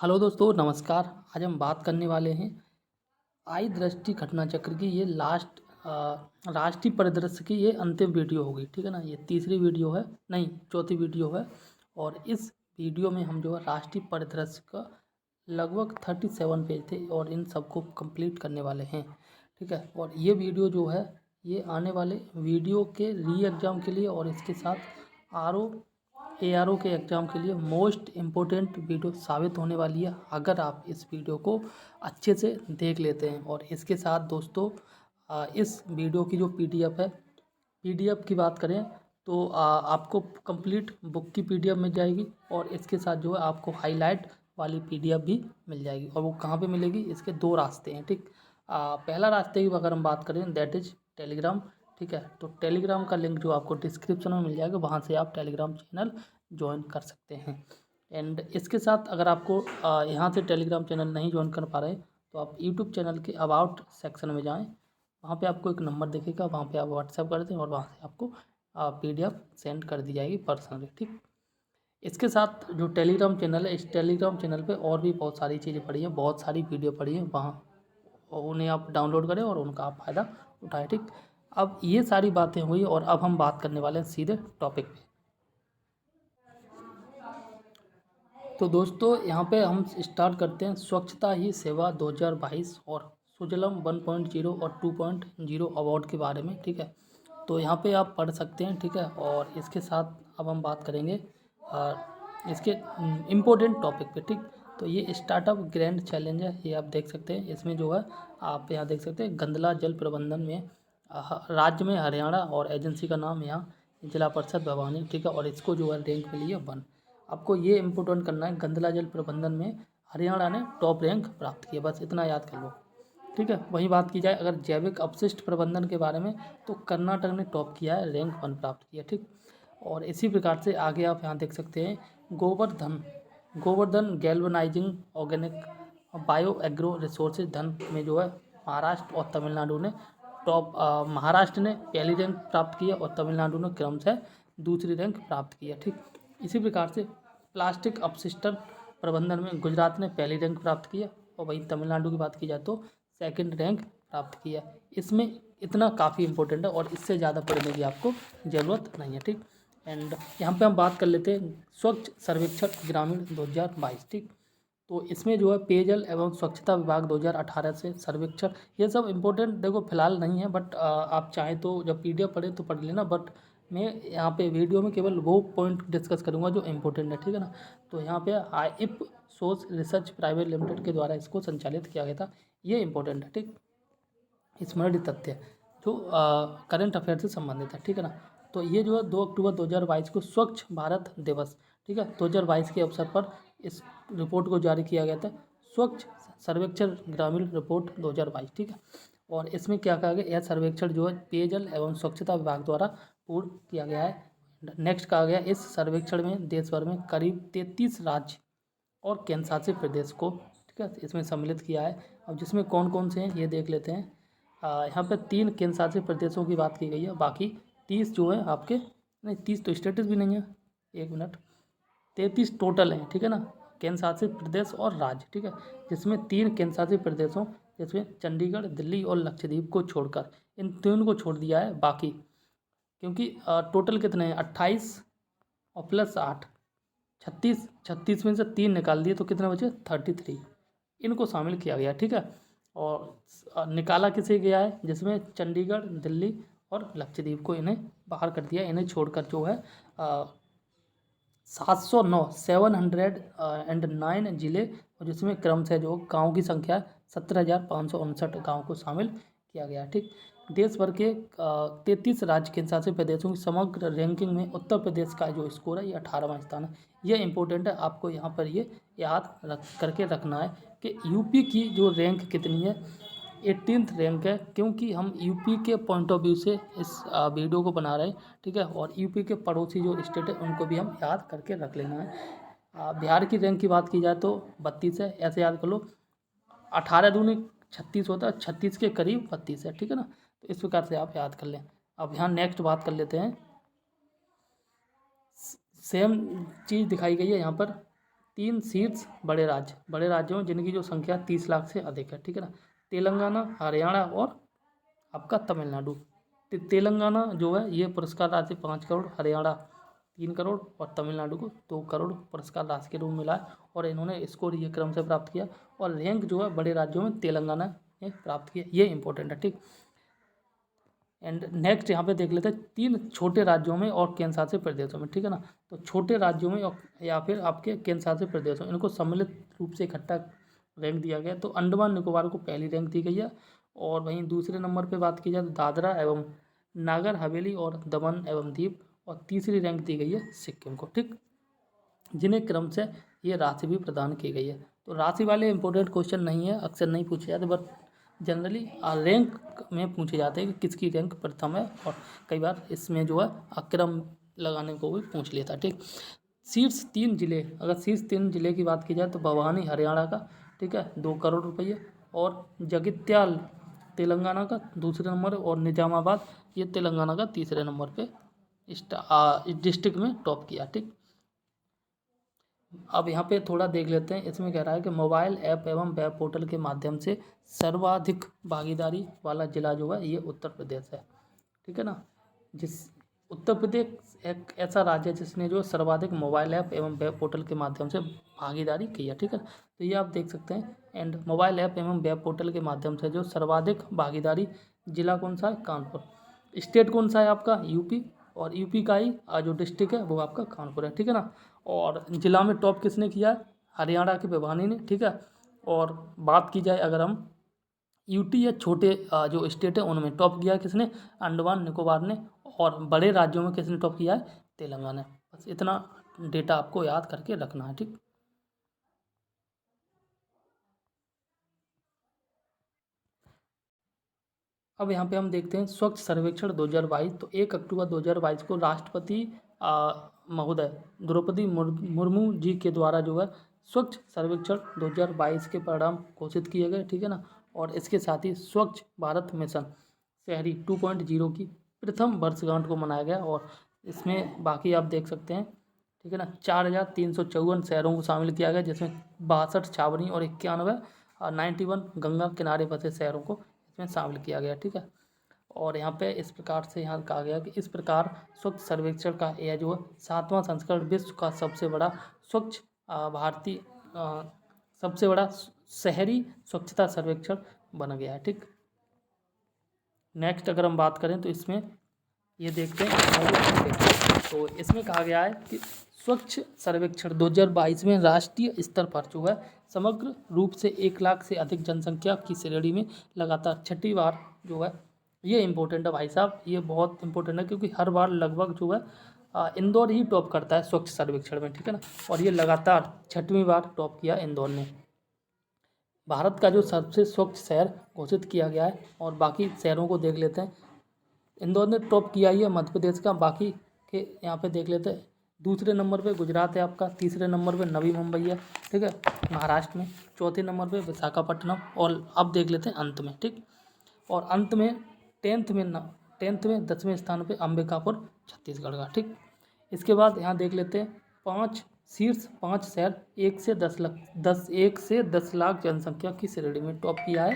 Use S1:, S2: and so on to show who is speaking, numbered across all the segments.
S1: Hello दोस्तों, नमस्कार। आज हम बात करने वाले हैं आई दृष्टि घटना चक्र की। ये लास्ट राष्ट्रीय परिदृश्य की ये अंतिम वीडियो होगी, ठीक है ना। ये तीसरी वीडियो है, नहीं चौथी वीडियो है। और इस वीडियो में हम जो है राष्ट्रीय परिदृश्य का लगभग 37 पेज थे और इन सबको कंप्लीट करने वाले हैं, ठीक है। और ये वीडियो जो है ये आने वाले वीडियो के री एग्ज़ाम के लिए और इसके साथ ARO के एग्ज़ाम के लिए मोस्ट इम्पोर्टेंट वीडियो साबित होने वाली है, अगर आप इस वीडियो को अच्छे से देख लेते हैं। और इसके साथ दोस्तों इस वीडियो की जो PDF है, PDF की बात करें तो आपको कंप्लीट बुक की PDF मिल जाएगी और इसके साथ जो है आपको हाईलाइट वाली PDF भी मिल जाएगी। और वो कहाँ पे मिलेगी, इसके दो रास्ते हैं, ठीक। पहला रास्ते की अगर हम बात करें दैट इज़ टेलीग्राम, ठीक है। तो टेलीग्राम का लिंक जो आपको डिस्क्रिप्शन में मिल जाएगा, वहाँ से आप टेलीग्राम चैनल ज्वाइन कर सकते हैं। एंड इसके साथ अगर आपको यहाँ से टेलीग्राम चैनल नहीं ज्वाइन कर पा रहे तो आप यूट्यूब चैनल के अबाउट सेक्शन में जाएं, वहाँ पे आपको एक नंबर दिखेगा, वहाँ पे आप व्हाट्सएप कर दें और वहाँ से आपको PDF सेंड कर दी जाएगी पर्सनली, ठीक। इसके साथ जो टेलीग्राम चैनल है, इस टेलीग्राम चैनल पे और भी बहुत सारी चीज़ें पड़ी हैं, बहुत सारी वीडियो पड़ी हैं, वहाँ उन्हें आप डाउनलोड करें और उनका आप फ़ायदा उठाएं, ठीक। अब ये सारी बातें हुई और अब हम बात करने वाले हैं सीधे टॉपिक पे। तो दोस्तों यहाँ पे हम स्टार्ट करते हैं स्वच्छता ही सेवा 2022 और सुजलम 1.0 और 2.0 अवार्ड के बारे में, ठीक है। तो यहाँ पे आप पढ़ सकते हैं, ठीक है। और इसके साथ अब हम बात करेंगे इसके इम्पोर्टेंट टॉपिक पे, ठीक। तो ये स्टार्टअप ग्रैंड चैलेंज है, ये आप देख सकते हैं। इसमें जो है आप यहाँ देख सकते हैं गंदला जल प्रबंधन में राज्य में हरियाणा और एजेंसी का नाम यहाँ जिला परिषद भवानी, ठीक है। और इसको जो है रैंक मिली है 1। आपको ये इम्पोर्टेंट करना है, गंदला जल प्रबंधन में हरियाणा ने टॉप रैंक प्राप्त किया, बस इतना याद कर लो, ठीक है। वही बात की जाए अगर जैविक अपशिष्ट प्रबंधन के बारे में तो कर्नाटक ने टॉप किया है, रैंक 1 प्राप्त किया, ठीक। और इसी प्रकार से आगे आप यहाँ देख सकते हैं Govardhan galvanising organic bio agro resources धन में जो है महाराष्ट्र और तमिलनाडु ने महाराष्ट्र ने पहली रैंक प्राप्त किया और तमिलनाडु ने क्रम से दूसरी रैंक प्राप्त किया, ठीक। इसी प्रकार से प्लास्टिक अपशिष्टन प्रबंधन में गुजरात ने पहली रैंक प्राप्त किया और वहीं तमिलनाडु की बात की जाए तो सेकंड रैंक प्राप्त किया। इसमें इतना काफ़ी इंपॉर्टेंट है और इससे ज़्यादा पढ़ने की आपको ज़रूरत नहीं है, ठीक। एंड यहाँ पे हम बात कर लेते हैं स्वच्छ सर्वेक्षण ग्रामीण 2022, ठीक। तो इसमें जो है पेयजल एवं स्वच्छता विभाग 2018 से सर्वेक्षण, ये सब इम्पोर्टेंट देखो फिलहाल नहीं है, बट आप चाहें तो जब PDF पढ़े तो पढ़ लेना। बट मैं यहाँ पे वीडियो में केवल वो पॉइंट डिस्कस करूँगा जो इम्पोर्टेंट है, ठीक है ना। तो यहाँ पे IIP सोच रिसर्च प्राइवेट लिमिटेड के द्वारा इसको संचालित किया गया था, ये इम्पोर्टेंट है, ठीक। स्मृति तथ्य जो करंट अफेयर से संबंधित है, ठीक है ना। तो ये जो है 2 अक्टूबर 2022 को स्वच्छ भारत दिवस, ठीक है, 2022 के अवसर पर इस रिपोर्ट को जारी किया गया था, स्वच्छ सर्वेक्षण ग्रामीण रिपोर्ट 2022, ठीक है। और इसमें क्या कहा गया, यह सर्वेक्षण जो है पेयजल एवं स्वच्छता विभाग द्वारा पूर्ण किया गया है। नेक्स्ट कहा गया इस सर्वेक्षण में देश भर में करीब 33 राज्य और केंद्र शासित प्रदेश को, ठीक है, इसमें सम्मिलित किया है। अब जिसमें कौन कौन से हैं ये देख लेते हैं। यहाँ पर 3 केंद्र शासित प्रदेशों की बात की गई है, बाकी 30 जो है आपके, नहीं 30 तो स्टेटस भी नहीं है, 1 मिनट, 33 टोटल हैं, ठीक है ना, केंद्र शासित प्रदेश और राज्य, ठीक है। जिसमें 3 केंद्र शासित प्रदेशों, जिसमें चंडीगढ़, दिल्ली और लक्षद्वीप को छोड़कर इन 3 को छोड़ दिया है। बाकी क्योंकि टोटल कितने हैं 28 और प्लस 8 36, 36 में से 3 निकाल दिए तो कितने बचे 33, इनको शामिल किया गया, ठीक है। और निकाला किसे गया है, जिसमें चंडीगढ़, दिल्ली और लक्षद्वीप को इन्हें बाहर कर दिया। इन्हें छोड़कर जो है 709 जिले और जिसमें क्रम से जो गाँव की संख्या 17,559 गाँव को शामिल किया गया, ठीक। देश भर के 33 राज्य केंद्र शासित प्रदेशों की समग्र रैंकिंग में उत्तर प्रदेश का जो स्कोर है ये 18वां स्थान है। ये इंपॉर्टेंट है, आपको यहाँ पर ये याद करके रखना है कि यूपी की जो रैंक कितनी है, 18th रैंक है, क्योंकि हम यूपी के पॉइंट ऑफ व्यू से इस वीडियो को बना रहे हैं, ठीक है। और यूपी के पड़ोसी जो स्टेट है उनको भी हम याद करके रख लेना है। बिहार की रैंक की बात की जाए तो 32 है, ऐसे याद कर लो, 18 दूनी 36 होता है, 36 के करीब 32 है, ठीक है ना। तो इस प्रकार से आप याद कर लें। अब यहाँ नेक्स्ट बात कर लेते हैं, सेम चीज़ दिखाई गई है यहाँ पर 3 शीर्ष बड़े राज्यों में जिनकी जो संख्या 30 लाख से अधिक है, ठीक है ना। तेलंगाना, हरियाणा और आपका तमिलनाडु। तेलंगाना जो है ये पुरस्कार राशि 5 करोड़, हरियाणा 3 करोड़ और तमिलनाडु को 2 करोड़ पुरस्कार राशि के रूप में मिला है। और इन्होंने स्कोर ये क्रम से प्राप्त किया और रैंक जो है बड़े राज्यों में तेलंगाना ने प्राप्त किया। ये इंपॉर्टेंट है, ठीक। एंड नेक्स्ट यहाँ पे देख लेते हैं 3 छोटे राज्यों में और केंद्र शासित प्रदेशों में, ठीक है ना। तो छोटे राज्यों में या फिर आपके केंद्र शासित प्रदेशों, इनको सम्मिलित रूप से इकट्ठा रैंक दिया गया। तो अंडमान निकोबार को पहली रैंक दी गई है और वहीं दूसरे नंबर पे बात की जाए तो दादरा एवं नागर हवेली और दमन एवं दीव, और तीसरी रैंक दी गई है सिक्किम को, ठीक, जिन्हें क्रम से ये राशि भी प्रदान की गई है। तो राशि वाले इंपॉर्टेंट क्वेश्चन नहीं है, अक्सर नहीं पूछे जाते, बट जनरली रैंक में पूछे जाते हैं कि किसकी रैंक प्रथम है, और कई बार इसमें जो है अक्रम लगाने को भी पूछ लिया था, ठीक। शीर्ष 3 जिले, अगर शीर्ष 3 जिले की बात की जाए तो भवानी हरियाणा का, ठीक है, 2 करोड़ रुपये, और जगित्याल तेलंगाना का दूसरे नंबर, और निजामाबाद ये तेलंगाना का तीसरे नंबर पे इस डिस्ट्रिक्ट में टॉप किया, ठीक। अब यहाँ पे थोड़ा देख लेते हैं, इसमें कह रहा है कि मोबाइल ऐप एवं वेब पोर्टल के माध्यम से सर्वाधिक भागीदारी वाला जिला जो है ये उत्तर प्रदेश है, ठीक है ना। जिस उत्तर प्रदेश एक ऐसा राज्य है जिसने जो सर्वाधिक मोबाइल ऐप एवं वेब पोर्टल के माध्यम से भागीदारी की है, ठीक है। तो ये आप देख सकते हैं। एंड मोबाइल ऐप एवं वेब पोर्टल के माध्यम से जो सर्वाधिक भागीदारी जिला कौन सा है, कानपुर। स्टेट कौन सा है आपका, यूपी, और यूपी का ही जो डिस्ट्रिक्ट है वो आपका कानपुर है, ठीक है ना। और जिला में टॉप किसने किया, हरियाणा की भिवानी ने, ठीक है। और बात की जाए अगर हम यूटी या छोटे जो स्टेट है उनमें टॉप किया है किसने, अंडमान निकोबार ने, और बड़े राज्यों में किसने टॉप किया है, तेलंगाना। बस इतना डेटा आपको याद करके रखना है, ठीक। अब यहाँ पे हम देखते हैं स्वच्छ सर्वेक्षण 2022। तो 1 अक्टूबर 2022 को राष्ट्रपति महोदय द्रौपदी मुर्मू जी के द्वारा जो है स्वच्छ सर्वेक्षण 2022 के परिणाम घोषित किए गए, ठीक है ना। और इसके साथ ही स्वच्छ भारत मिशन शहरी 2.0 की प्रथम वर्षगांठ को मनाया गया। और इसमें बाकी आप देख सकते हैं, ठीक है ना, 4,354 शहरों को शामिल किया गया, जिसमें 62 छावनी और 91 91 गंगा किनारे बसे शहरों को इसमें शामिल किया गया, ठीक है। और यहाँ पे इस प्रकार से यहाँ कहा गया कि इस प्रकार स्वच्छ सर्वेक्षण का यह जो 7वां संस्करण विश्व का सबसे बड़ा स्वच्छ भारतीय सबसे बड़ा शहरी स्वच्छता सर्वेक्षण बन गया है, ठीक। नेक्स्ट अगर हम बात करें तो इसमें ये देखते हैं, तो इसमें कहा गया है कि स्वच्छ सर्वेक्षण 2022 में राष्ट्रीय स्तर पर जो है समग्र रूप से 1 लाख से अधिक जनसंख्या की श्रेणी में लगातार 6ठी बार जो है, ये इम्पोर्टेंट है भाई साहब, ये बहुत इंपॉर्टेंट है, क्योंकि हर बार लगभग जो है इंदौर ही टॉप करता है स्वच्छ सर्वेक्षण में, ठीक है ना। और ये लगातार 6वीं बार टॉप किया इंदौर ने। भारत का जो सबसे स्वच्छ शहर घोषित किया गया है, और बाकी शहरों को देख लेते हैं। इंदौर ने टॉप किया ही है मध्य प्रदेश का, बाकी के यहाँ पे देख लेते हैं। दूसरे नंबर पे गुजरात है आपका, तीसरे नंबर पे नवी मुंबई है, ठीक है, महाराष्ट्र में, चौथे नंबर पे विशाखापट्टनम, और अब देख लेते हैं अंत में, ठीक। और अंत में 10वें स्थान पे अंबिकापुर छत्तीसगढ़ का, ठीक। इसके बाद यहाँ देख लेते हैं शीर्ष 5 शहर 1 से 10 लाख जनसंख्या की श्रेणी में टॉप किया है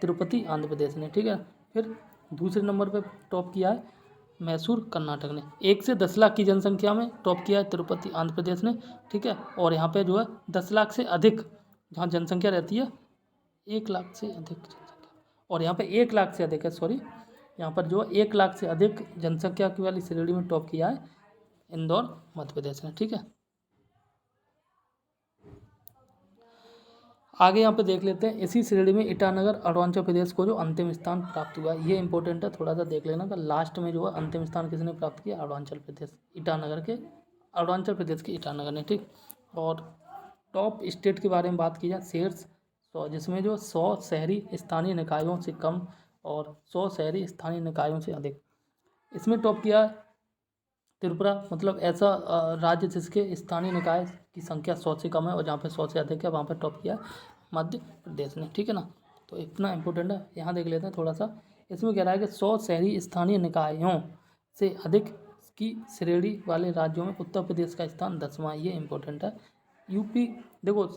S1: तिरुपति आंध्र प्रदेश ने, ठीक है। फिर दूसरे नंबर पे टॉप किया है मैसूर कर्नाटक ने। 1 से 10 लाख की जनसंख्या में टॉप किया है तिरुपति आंध्र प्रदेश ने, ठीक है। और यहाँ पे जो है 10 लाख से अधिक जहाँ जनसंख्या रहती है, 1 लाख से अधिक जनसंख्या, और यहाँ पे 1 लाख से अधिक है, सॉरी, यहाँ पर जो है 1 लाख से अधिक जनसंख्या की वाली श्रेणी में टॉप किया है इंदौर मध्य प्रदेश ने, ठीक है। आगे यहाँ पे देख लेते हैं, इसी श्रेणी में ईटानगर अरुणाचल प्रदेश को जो अंतिम स्थान प्राप्त हुआ है, ये इंपॉर्टेंट है, थोड़ा सा देख लेना कि लास्ट में जो है अंतिम स्थान किसने प्राप्त किया, अरुणाचल प्रदेश के ईटानगर ने, ठीक। और टॉप स्टेट के बारे में बात की जाए, शीर्ष 100, जिसमें जो 100 शहरी स्थानीय निकायों से कम और 100 शहरी स्थानीय निकायों से अधिक, इसमें टॉप किया त्रिपुरा, मतलब ऐसा राज्य जिसके स्थानीय निकाय की संख्या 100 से कम है, और जहाँ पे 100 से अधिक है वहाँ पे टॉप किया मध्य प्रदेश ने, ठीक है ना। तो इतना इंपॉर्टेंट है, यहाँ देख लेते हैं थोड़ा सा। इसमें कह रहा है कि 100 शहरी स्थानीय निकायों से अधिक की श्रेणी वाले राज्यों में उत्तर प्रदेश का स्थान 10वां, ये इंपॉर्टेंट है। यूपी, देखो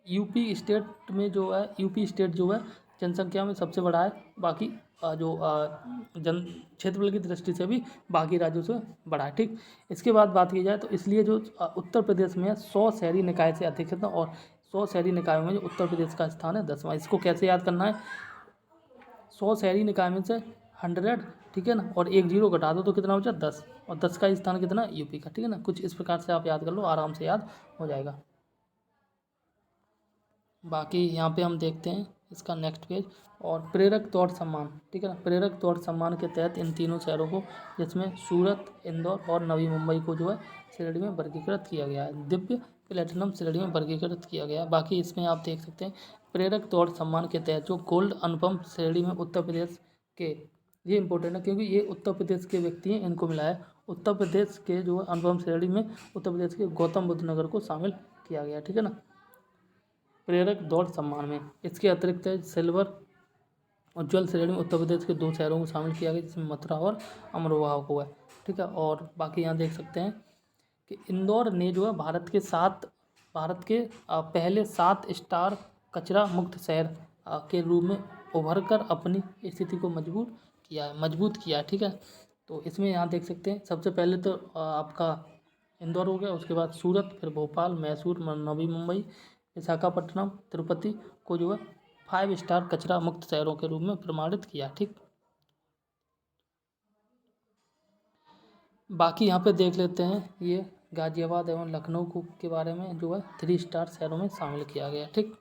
S1: यूपी स्टेट में जो है, यूपी स्टेट जो है जनसंख्या में सबसे बड़ा है। बाकी जो जन क्षेत्रफल की दृष्टि से भी बाकी राज्यों से बड़ा है। ठीक, इसके बाद बात की जाए तो इसलिए जो उत्तर प्रदेश में 100 शहरी निकाय से अधिक है, और 100 शहरी निकायों में जो उत्तर प्रदेश का स्थान है 10वां। इसको कैसे याद करना है, 100 शहरी निकाय में से 100, ठीक है ना, और एक जीरो घटा दो तो कितना बचा 10, और 10 का स्थान कितना यूपी का। ठीक है ना, कुछ इस प्रकार से आप याद कर लो, आराम से याद हो जाएगा। बाकी यहाँ पे हम देखते हैं इसका नेक्स्ट पेज, और प्रेरक दौड़ सम्मान, ठीक है ना, प्रेरक दौड़ सम्मान के तहत इन तीनों शहरों को, जिसमें सूरत, इंदौर और नवी मुंबई को जो है श्रेणी में वर्गीकृत किया गया है, दिव्य प्लेटिनम श्रेणी में वर्गीकृत किया गया है। बाकी इसमें आप देख सकते हैं प्रेरक दौड़ सम्मान के तहत जो गोल्ड अनुपम श्रेणी में उत्तर प्रदेश के, ये इंपॉर्टेंट है क्योंकि ये उत्तर प्रदेश के व्यक्ति हैं, इनको मिला है। उत्तर प्रदेश के जो अनुपम श्रेणी में उत्तर प्रदेश के गौतम बुद्ध नगर को शामिल किया गया, ठीक है ना, प्रेरक दौड़ सम्मान में। इसके अतिरिक्त सिल्वर उज्ज्वल श्रेणी में उत्तर प्रदेश के 2 शहरों को शामिल किया गया, जिसमें मथुरा और अमरोहा को है। ठीक है, और बाकी यहाँ देख सकते हैं कि इंदौर ने जो है भारत के पहले 7 स्टार कचरा मुक्त शहर के रूप में उभर कर अपनी स्थिति को मजबूत किया है। ठीक है, तो इसमें यहाँ देख सकते हैं सबसे पहले तो आपका इंदौर हो गया, उसके बाद सूरत, फिर भोपाल, मैसूर, नवी मुंबई, विशाखापट्टनम, तिरुपति को जो है 5 स्टार कचरा मुक्त शहरों के रूप में प्रमाणित किया। ठीक, बाकी यहाँ पे देख लेते हैं ये गाजियाबाद एवं लखनऊ को के बारे में जो है 3 स्टार शहरों में शामिल किया गया। ठीक,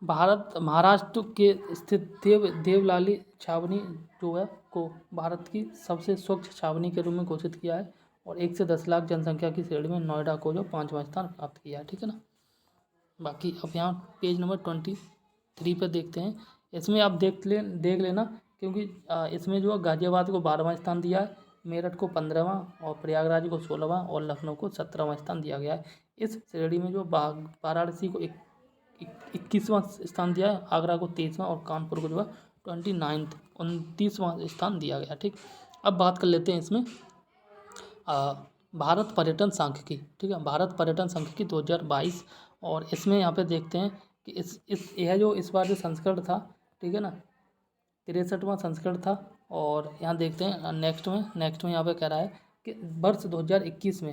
S1: महाराष्ट्र के स्थित देवलाली छावनी जो है को भारत की सबसे स्वच्छ छावनी के रूप में घोषित किया है, और 1 से 10 लाख जनसंख्या की श्रेणी में नोएडा को जो 5वां स्थान प्राप्त किया है। ठीक है ना, बाकी अब यहाँ पेज नंबर 23 पे देखते हैं। इसमें आप देख लेना, क्योंकि इसमें जो है गाजियाबाद को 12वां स्थान दिया है, मेरठ को 15वां, और प्रयागराज को 16वां और लखनऊ को 17वां स्थान दिया गया है। इस श्रेणी में जो वाराणसी को 21वां स्थान दिया है, आगरा को 23वां और कानपुर को जो है 29वां स्थान दिया गया। ठीक, अब बात कर लेते हैं इसमें भारत पर्यटन सांख्यिकी। ठीक है, भारत पर्यटन सांख्यिकी 2022, और इसमें यहाँ पे देखते हैं कि यह जो इस बार जो संस्करण था, ठीक है ना, 63वां संस्करण था। और यहाँ देखते हैं नेक्स्ट में यहाँ पे कह रहा है कि वर्ष 2021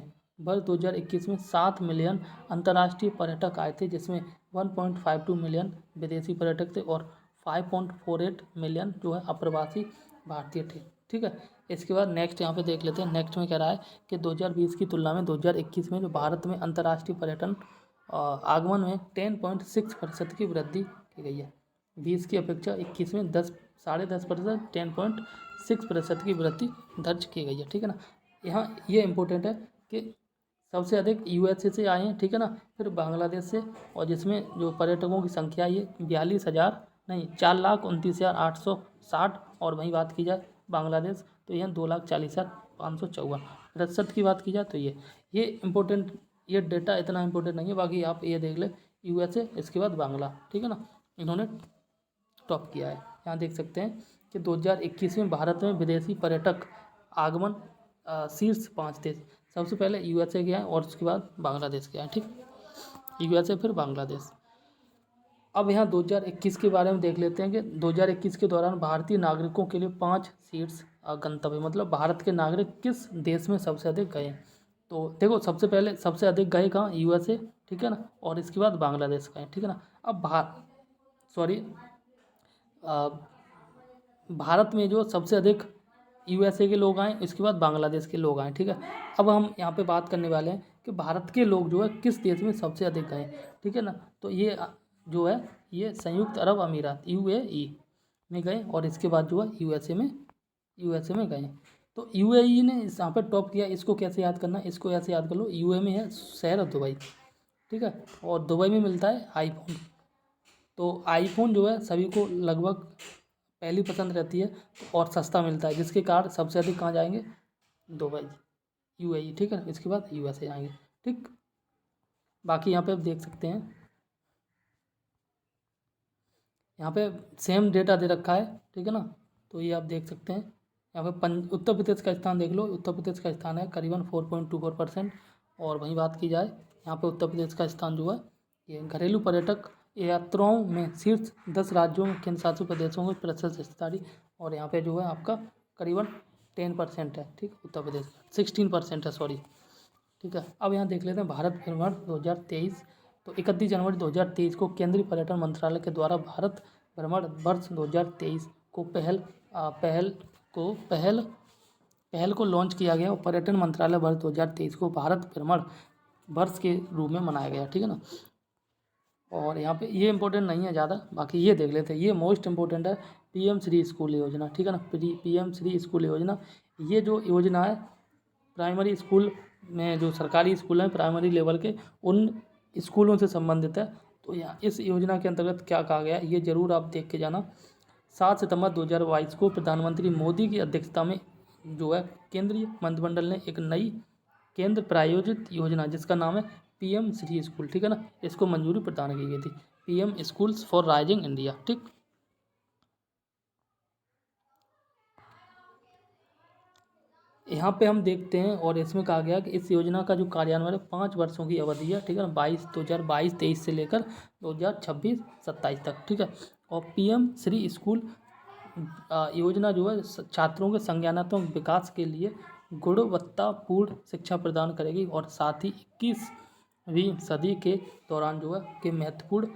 S1: में 7 मिलियन अंतर्राष्ट्रीय पर्यटक आए थे, जिसमें 1.52 मिलियन विदेशी पर्यटक थे और 5.48 मिलियन जो है अप्रवासी भारतीय थे। ठीक है, इसके बाद नेक्स्ट यहाँ पे देख लेते हैं। नेक्स्ट में कह रहा है कि 2020 की तुलना में 2021 में जो भारत में अंतर्राष्ट्रीय पर्यटन आगमन में 10.6% की वृद्धि की गई है। 20 की अपेक्षा 21 में 10.5%, 10.6% की वृद्धि दर्ज की गई है। ठीक है ना, यहाँ ये इम्पोर्टेंट है कि सबसे अधिक यूएसए से आए हैं, ठीक है ना, फिर बांग्लादेश से, और जिसमें जो पर्यटकों की संख्या ये 4,29,860, और वहीं बात की जाए बांग्लादेश तो यह 2,40,554। प्रतिशत की बात की जाए तो ये इम्पोर्टेंट, ये डेटा इतना इम्पोर्टेंट नहीं है, बाकी आप ये देख ले यूएसए, इसके बाद बांग्ला, ठीक है ना, इन्होंने टॉप किया है। यहाँ देख सकते हैं कि 2021 में भारत में विदेशी पर्यटक आगमन शीर्ष 5 थे। सबसे पहले यूएसए गया है, और उसके बाद बांग्लादेश गया है। ठीक, यूएसए फिर बांग्लादेश। अब यहाँ 2021 के बारे में देख लेते हैं कि 2021 के दौरान भारतीय नागरिकों के लिए 5 शीर्ष गंतव्य, मतलब भारत के नागरिक किस देश में सबसे अधिक गए हैं। तो देखो सबसे अधिक गए कहाँ, यूएसए, ठीक है ना, और इसके बाद बांग्लादेश गए, ठीक है ना। अब भारत में जो सबसे अधिक यूएसए के लोग आए, इसके बाद बांग्लादेश के लोग आए, ठीक है। अब हम यहाँ पे बात करने वाले हैं कि भारत के लोग जो है किस देश में सबसे अधिक गए, ठीक है ना। तो ये जो है ये संयुक्त अरब अमीरात यूएई में गए, और इसके बाद जो है यूएसए में गए। तो यूएई ने यहाँ पे टॉप किया। इसको कैसे याद करना, इसको ऐसे याद कर लो, यूएई में है शहर दुबई, ठीक है, और दुबई में मिलता है आईफोन। तो आईफोन जो है सभी को लगभग पहली पसंद रहती है, और सस्ता मिलता है, जिसके कारण सबसे अधिक कहाँ जाएंगे, दुबई, यूएई, ठीक है। इसके बाद यूएसए आएंगे, ठीक। बाकी यहाँ पे आप देख सकते हैं, यहाँ पे सेम डेटा दे रखा है, ठीक है ना। तो ये आप देख सकते हैं, यहाँ पे उत्तर प्रदेश का स्थान देख लो, उत्तर प्रदेश का स्थान है करीबन 4.24%। और वहीं बात की जाए यहाँ पे उत्तर प्रदेश का स्थान जो है ये घरेलू पर्यटक यात्राओं में शीर्ष 10 राज्यों में केंद्र शासित प्रदेशों में प्रतिशत हिस्सेदारी, और यहाँ पे जो है आपका करीबन 10% है, ठीक, उत्तर प्रदेश 16% है, सॉरी, ठीक है। अब यहाँ देख लेते हैं भारत भ्रमण 2023। तो 31 जनवरी 2023 को केंद्रीय पर्यटन मंत्रालय के द्वारा भारत भ्रमण वर्ष 2023 को पहल को लॉन्च किया गया और पर्यटन मंत्रालय वर्ष 2023 को भारत भ्रमण वर्ष के रूप में मनाया गया, ठीक है ना। और यहाँ पे ये इंपॉर्टेंट नहीं है ज़्यादा, बाकी ये देख लेते हैं, ये मोस्ट इंपॉर्टेंट है, पीएम श्री स्कूल योजना, ठीक है ना। पीएम श्री स्कूल योजना, ये जो योजना है प्राइमरी स्कूल में, जो सरकारी स्कूल हैं प्राइमरी लेवल के, उन स्कूलों से संबंधित है। तो यहाँ इस योजना के अंतर्गत क्या कहा गया है ये ज़रूर आप देख के जाना। 7 सितंबर 2022 को प्रधानमंत्री मोदी की अध्यक्षता में जो है केंद्रीय मंत्रिमंडल ने एक नई केंद्र प्रायोजित योजना जिसका नाम है पीएम श्री स्कूल, ठीक है ना, इसको मंजूरी प्रदान की गई थी, PM schools for rising India, ठीक। यहाँ पे हम देखते हैं और इसमें कहा गया कि इस योजना का जो कार्यान्वयन 5 वर्षों की अवधि है, ठीक है ना, 2022-23 से लेकर 2026-27 तक, ठीक है। और पीएम श्री स्कूल योजना जो है छात्रों के संज्ञानात्मक विकास के लिए गुणवत्तापूर्ण शिक्षा प्रदान करेगी और साथ ही 21वीं सदी के दौरान जो है कि महत्वपूर्ण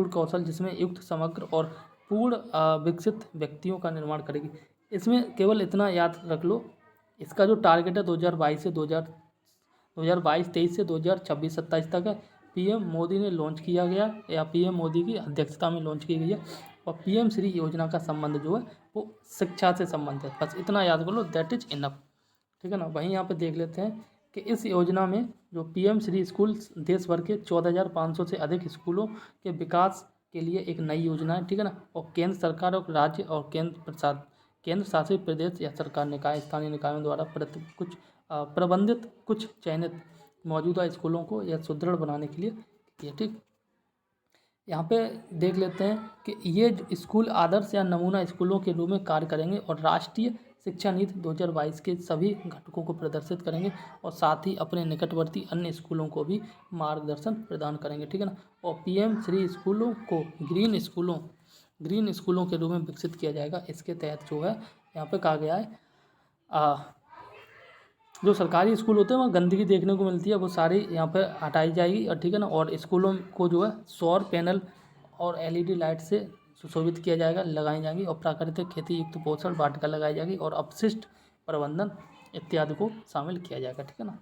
S1: कौशल जिसमें युक्त समग्र और पूर्ण विकसित व्यक्तियों का निर्माण करेगी। इसमें केवल इतना याद रख लो, इसका जो टारगेट है 2022-23 से 2026-27 तक है, पीएम मोदी ने लॉन्च किया गया या पीएम मोदी की अध्यक्षता में लॉन्च की गई है। और पीएम श्री योजना का संबंध जो है वो शिक्षा से संबंधित है, बस इतना याद कर लो, दैट इज इनफ, ठीक है ना। वहीं यहाँ पे देख लेते हैं कि इस योजना में जो पीएम श्री स्कूल देश भर के 14,500 से अधिक स्कूलों के विकास के लिए एक नई योजना है, ठीक है ना। और केंद्र सरकार और राज्य और केंद्र शासित प्रदेश या सरकार निकाय स्थानीय निकायों द्वारा प्रबंधित कुछ चयनित मौजूदा स्कूलों को यह सुदृढ़ बनाने के लिए, ठीक। यहाँ पे देख लेते हैं कि ये स्कूल आदर्श या नमूना स्कूलों के रूप में कार्य करेंगे और राष्ट्रीय शिक्षा नीति 2022 के सभी घटकों को प्रदर्शित करेंगे और साथ ही अपने निकटवर्ती अन्य स्कूलों को भी मार्गदर्शन प्रदान करेंगे, ठीक है ना। और पीएम श्री स्कूलों को ग्रीन स्कूलों के रूप में विकसित किया जाएगा। इसके तहत जो है यहाँ पे कहा गया है जो सरकारी स्कूल होते हैं वहाँ गंदगी देखने को मिलती है वो सारी यहाँ पर हटाई जाएगी, और ठीक है ना। और स्कूलों को जो है सौर पैनल और एलईडी लाइट से सुशोभित किया जाएगा, लगाई जाएंगी, और प्राकृतिक खेती युक्त पोषण वाटिका लगाई जाएगी और अपशिष्ट प्रबंधन इत्यादि को शामिल किया जाएगा, ठीक है ना।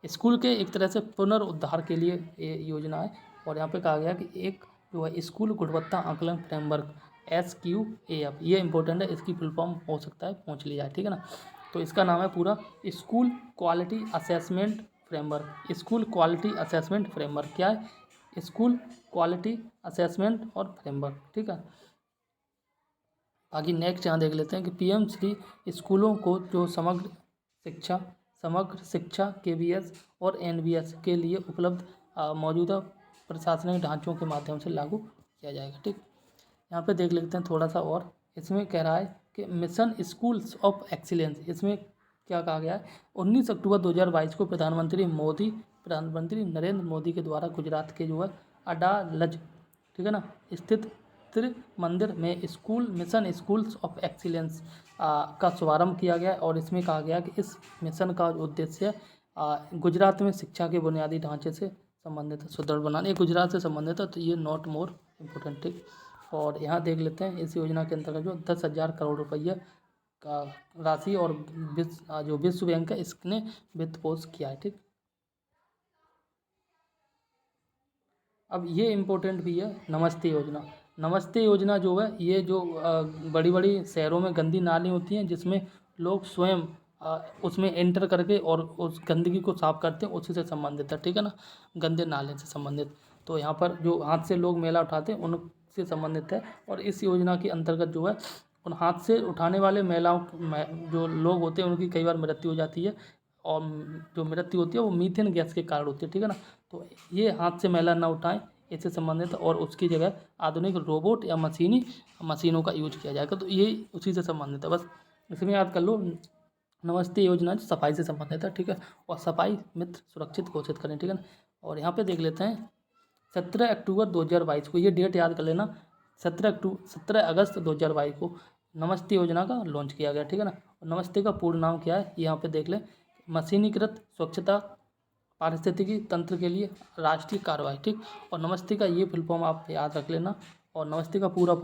S1: स्कूल के एक तरह से पुनरुद्धार के लिए ये योजना है। और यहाँ पे कहा गया कि एक जो है स्कूल गुणवत्ता आकलन फ्रेमवर्क SQAF, ये इंपॉर्टेंट है, इसकी फुल फॉर्म हो सकता है पूछ लिया जाए, ठीक है ना। तो इसका नाम है पूरा school quality assessment framework. School quality assessment framework क्या है? स्कूल क्वालिटी असेसमेंट और फ्रेमवर्क, ठीक है। आगे नेक्स्ट यहाँ देख लेते हैं कि पीएम श्री स्कूलों को जो समग्र शिक्षा KVS और NVS के लिए उपलब्ध मौजूदा प्रशासनिक ढांचों के माध्यम से लागू किया जाएगा, ठीक। यहाँ पे देख लेते हैं थोड़ा सा, और इसमें कह रहा है कि मिशन स्कूल्स ऑफ एक्सीलेंस, इसमें क्या कहा गया है? 19 अक्टूबर 2022 को प्रधानमंत्री नरेंद्र मोदी के द्वारा गुजरात के जो है अडालज, ठीक है ना, स्थित त्रिमंदिर में मिशन स्कूल्स ऑफ एक्सीलेंस का शुभारंभ किया गया। और इसमें कहा गया कि इस मिशन का उद्देश्य गुजरात में शिक्षा के बुनियादी ढांचे से संबंधित है, सुदृढ़ बनाने। ये गुजरात से संबंधित है, तो ये नॉट मोर इम्पोर्टेंट, ठीक। और यहाँ देख लेते हैं इस योजना के अंतर्गत जो 10,000 करोड़ रुपये का राशि और जो विश्व बैंक है इसने वित्त पोष किया है, ठीक। अब ये इम्पोर्टेंट भी है नमस्ते योजना। नमस्ते योजना जो है ये जो बड़ी बड़ी शहरों में गंदी नाली होती हैं जिसमें लोग स्वयं उसमें एंटर करके और उस गंदगी को साफ करते हैं, उसी से संबंधित है, ठीक है ना, गंदे नाले से संबंधित। तो यहाँ पर जो हाथ से लोग मैला उठाते हैं उनसे संबंधित है। और इस योजना के अंतर्गत जो है उन हाथ से उठाने वाले महिलाओं जो लोग होते हैं उनकी कई बार मृत्यु हो जाती है, और जो मृत्यु होती है वो मीथेन गैस के कारण होती है, ठीक है ना। तो ये हाथ से मैला ना उठाएं, इससे संबंधित, और उसकी जगह आधुनिक रोबोट या मशीनों का यूज किया जाएगा। तो ये उसी से संबंधित है, बस इसमें याद कर लो। नमस्ते योजना जो सफाई से संबंधित है, ठीक है, और सफाई मित्र सुरक्षित घोषित करें, ठीक है ना। और यहाँ पे देख लेते हैं 17 अक्टूबर 2022 को, ये डेट याद कर लेना, 17 अगस्त 2022 को नमस्ते योजना का लॉन्च किया गया, ठीक है ना। और नमस्ते का पूर्ण नाम क्या है, यहाँ पे देख लें, मशीनीकृत स्वच्छता पारिस्थितिकी तंत्र के लिए राष्ट्रीय कार्रवाई, ठीक। और नमस्ते का ये फुल फॉर्म आप याद रख लेना। और नमस्ते का पूरा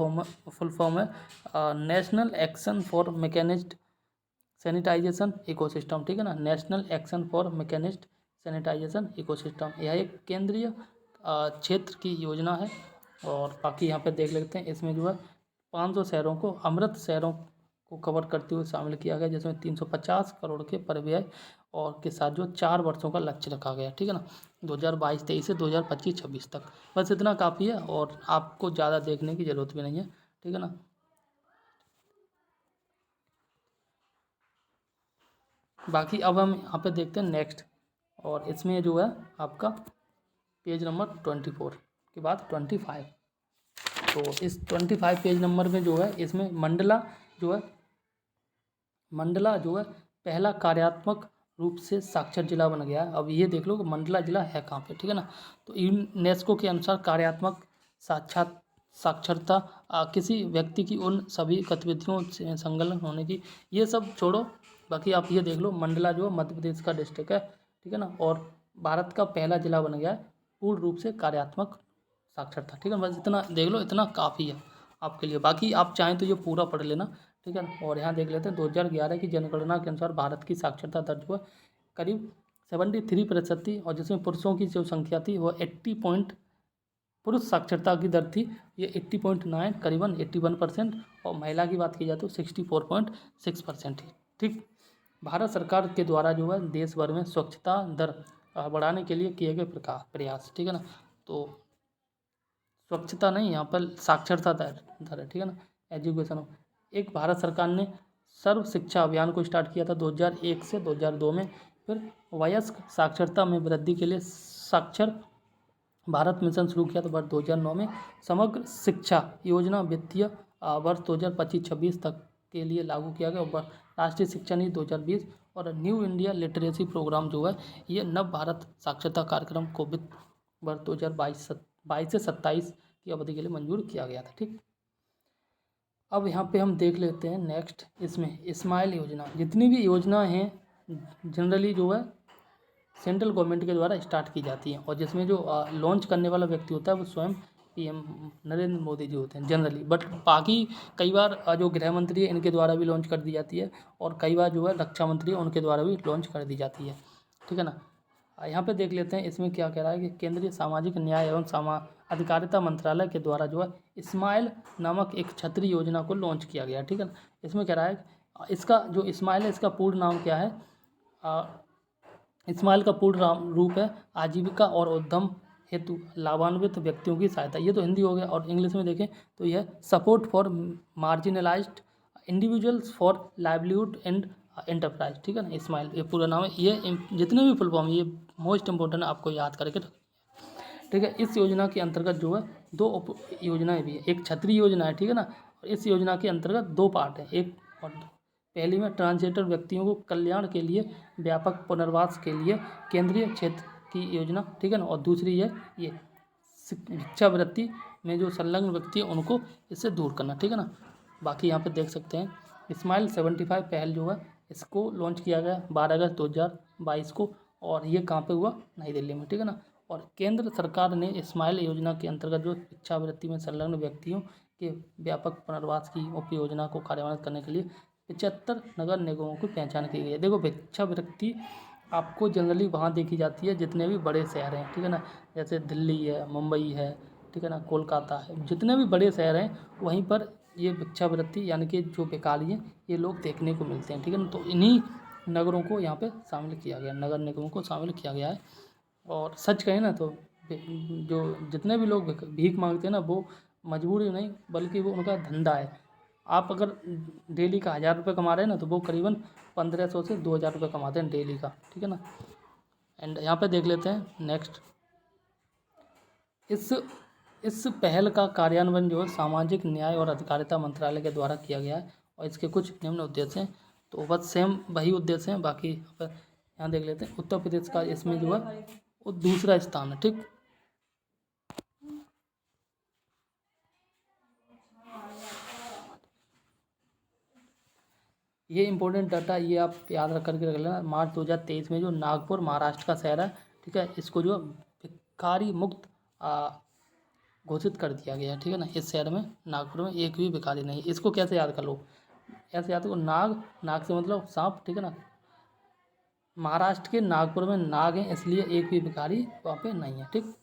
S1: फुल फॉर्म है national action for mechanised sanitation ecosystem, ठीक है ना। National action for mechanised sanitation ecosystem, यह एक केंद्रीय क्षेत्र की योजना है। और बाकी यहाँ पे देख लेते हैं, इसमें जो है 500 शहरों को, अमृत शहरों को कवर करते हुए शामिल किया गया, जिसमें 350 करोड़ के परिव्यय और के साथ जो 4 वर्षों का लक्ष्य रखा गया, ठीक है ना, 2022-23 से 2025-26 तक। बस इतना काफ़ी है और आपको ज़्यादा देखने की ज़रूरत भी नहीं है, ठीक है ना। बाकी अब हम यहाँ पे देखते हैं नेक्स्ट, और इसमें जो है आपका पेज नंबर 24 के बाद 25। तो इस 25 पेज नंबर में जो है, इसमें मंडला जो है पहला कार्यात्मक रूप से साक्षर जिला बन गया है। अब ये देख लो कि मंडला जिला है कहाँ पे, ठीक है ना। तो यूनेस्को के अनुसार कार्यात्मक साक्षरता किसी व्यक्ति की उन सभी गतिविधियों से संलग्न होने की, ये सब छोड़ो, बाकी आप ये देख लो, मंडला जो है मध्य प्रदेश का डिस्ट्रिक्ट है, ठीक है ना, और भारत का पहला जिला बन गया है पूर्ण रूप से कार्यात्मक साक्षरता, ठीक है। बस इतना देख लो, इतना काफ़ी है आपके लिए। बाकी आप चाहें तो ये पूरा पढ़ लेना, ठीक है। और यहाँ देख लेते हैं 2011 की जनगणना के अनुसार भारत की साक्षरता दर जो है करीब 73% थी, और जिसमें पुरुषों की जो संख्या थी वो 80 पुरुष साक्षरता की दर थी ये 80.9, करीबन 81%, और महिला की बात की जाए तो 64.6% थी, ठीक। भारत सरकार के द्वारा जो है देश भर में स्वच्छता दर बढ़ाने के लिए किए गए प्रयास, ठीक है ना। तो स्वच्छता नहीं, यहाँ पर साक्षरता दर है, ठीक है ना, एजुकेशन। एक भारत सरकार ने सर्व शिक्षा अभियान को स्टार्ट किया था 2001 से 2002 में। फिर वयस्क साक्षरता में वृद्धि के लिए साक्षर भारत मिशन शुरू किया था वर्ष 2009 में। समग्र शिक्षा योजना वित्तीय वर्ष 2025-26 तक के लिए लागू किया गया, और राष्ट्रीय शिक्षा नीति 2020 और न्यू इंडिया लिटरेसी प्रोग्राम जो है ये नव भारत साक्षरता कार्यक्रम को वित्त वर्ष 2022 से 27 की अवधि के लिए मंजूर किया गया था, ठीक। अब यहाँ पे हम देख लेते हैं नेक्स्ट, इसमें स्माइल योजना, जितनी भी योजना हैं जनरली जो है सेंट्रल गवर्नमेंट के द्वारा स्टार्ट की जाती हैं, और जिसमें जो लॉन्च करने वाला व्यक्ति होता है वो स्वयं पीएम नरेंद्र मोदी जी होते हैं जनरली। बट बाकी कई बार जो गृह मंत्री है इनके द्वारा भी लॉन्च कर दी जाती है, और कई बार जो है रक्षा मंत्री है उनके द्वारा भी लॉन्च कर दी जाती है, ठीक है ना। यहाँ पे देख लेते हैं इसमें क्या कह रहा है कि केंद्रीय सामाजिक न्याय एवं अधिकारिता मंत्रालय के द्वारा जो है स्माइल नामक एक छतरी योजना को लॉन्च किया गया, ठीक है ना। इसमें कह रहा है इसका जो स्माइल है इसका पूर्ण नाम क्या है, स्माइल का पूर्ण रूप है आजीविका और उद्यम हेतु लाभान्वित व्यक्तियों की सहायता। ये तो हिंदी हो गया, और इंग्लिश में देखें तो यह support for marginalised individuals for livelihood and enterprise, ठीक है ना। स्माइल ये पूरा नाम है। ये जितने भी फुल फॉर्म ये मोस्ट इंपॉर्टेंट आपको याद करके रखना है, ठीक है। इस योजना के अंतर्गत जो है 2 उप योजनाएँ भी है, एक छतरी योजना है, ठीक है ना। और इस योजना के अंतर्गत 2 पार्ट है, एक और पहली में ट्रांसजेंडर व्यक्तियों को कल्याण के लिए व्यापक पुनर्वास के लिए केंद्रीय क्षेत्र की योजना, ठीक है ना। और दूसरी है ये भिक्षावृत्ति में जो संलग्न व्यक्ति है उनको इससे दूर करना, ठीक है ना। बाकी यहाँ पे देख सकते हैं स्माइल 75 पहल जो है इसको लॉन्च किया गया 12 अगस्त 2022 को, और ये कहाँ पे हुआ, नई दिल्ली में, ठीक है ना। और केंद्र सरकार ने स्माइल योजना के अंतर्गत जो भिक्षावृत्ति में संलग्न व्यक्तियों के व्यापक पुनर्वास की उप योजना को कार्यान्वित करने के लिए 75 नगर निगमों की पहचान की गई है। देखो भिक्षावृत्ति आपको जनरली वहाँ देखी जाती है जितने भी बड़े शहर हैं, ठीक है ना, जैसे दिल्ली है, मुंबई है, ठीक है ना, कोलकाता है, जितने भी बड़े शहर हैं वहीं पर ये भिक्षावृत्ति यानी कि जो भिखारी हैं ये लोग देखने को मिलते हैं, ठीक है ना। तो इन्हीं नगरों को यहाँ पे शामिल किया गया, नगर निगमों को शामिल किया गया है। और सच कहें ना तो जो जितने भी लोग भीख मांगते हैं ना वो मजबूरी नहीं बल्कि वो उनका धंधा है। आप अगर डेली का 1000 रुपये कमा रहे हैं ना तो वो करीबन 1500 से 2000 रुपये कमाते हैं डेली का, ठीक है ना। एंड यहाँ पे देख लेते हैं नेक्स्ट, इस इस पहल का कार्यान्वयन जो है सामाजिक न्याय और अधिकारिता मंत्रालय के द्वारा किया गया है और इसके कुछ निम्न उद्देश्य हैं। तो बस सेम वही उद्देश्य हैं, बाकी यहाँ देख लेते हैं। उत्तर प्रदेश का इसमें जो है वो दूसरा स्थान है। ठीक, ये इंपॉर्टेंट डाटा ये आप याद रख करके रख लेना। मार्च 2023 में जो नागपुर महाराष्ट्र का शहर है, ठीक है, इसको जो भिखारी मुक्त घोषित कर दिया गया है। ठीक है ना, इस शहर में नागपुर में एक भी भिखारी नहीं। इसको कैसे याद कर लो, ऐसे याद करो, नाग, नाग से मतलब सांप, ठीक है ना। महाराष्ट्र के नागपुर में नाग है, इसलिए एक भी भिखारी वहाँ पे नहीं है। ठीक,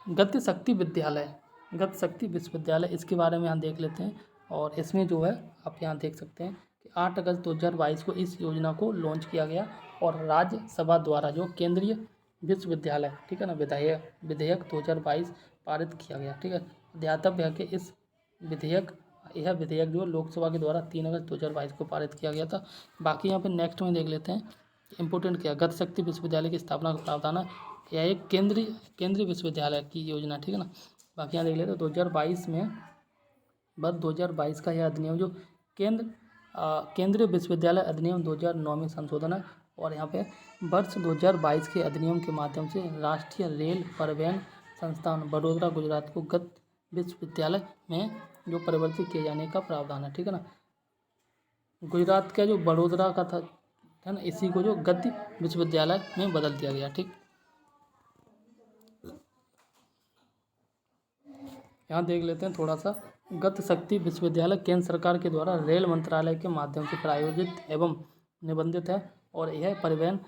S1: गति शक्ति विद्यालय, गति शक्ति विश्वविद्यालय, इसके बारे में यहाँ देख लेते हैं। और इसमें जो है आप यहाँ देख सकते हैं कि 8 अगस्त 2022 को इस योजना को लॉन्च किया गया और राज्यसभा द्वारा जो केंद्रीय विश्वविद्यालय, ठीक है ना, विधेयक 2022 पारित किया गया। ठीक है, ध्यातव्य है कि इस विधेयक यह विधेयक जो लोकसभा के द्वारा 3 अगस्त 2022 को पारित किया गया था। बाकी यहाँ पे नेक्स्ट में देख लेते हैं इंपोर्टेंट क्या, गति शक्ति विश्वविद्यालय की स्थापना का प्रावधान है। यह एक केंद्रीय विश्वविद्यालय की योजना, ठीक है ना। बाकी यहाँ देख लेते हैं 2022 में बस 2022 का यह अधिनियम जो केंद्रीय विश्वविद्यालय अधिनियम 2009 में संशोधन है। और यहाँ पे वर्ष 2022 के अधिनियम के माध्यम से राष्ट्रीय रेल परिवहन संस्थान बड़ोदरा गुजरात को गति विश्वविद्यालय में जो परिवर्तित किए जाने का प्रावधान है। ठीक है ना, गुजरात का जो बड़ोदरा का था, है ना, इसी को जो गति विश्वविद्यालय में बदल दिया गया। ठीक, यहाँ देख लेते हैं थोड़ा सा। गति शक्ति विश्वविद्यालय केंद्र सरकार के द्वारा रेल मंत्रालय के माध्यम से प्रायोजित एवं निबंधित है और यह परिवहन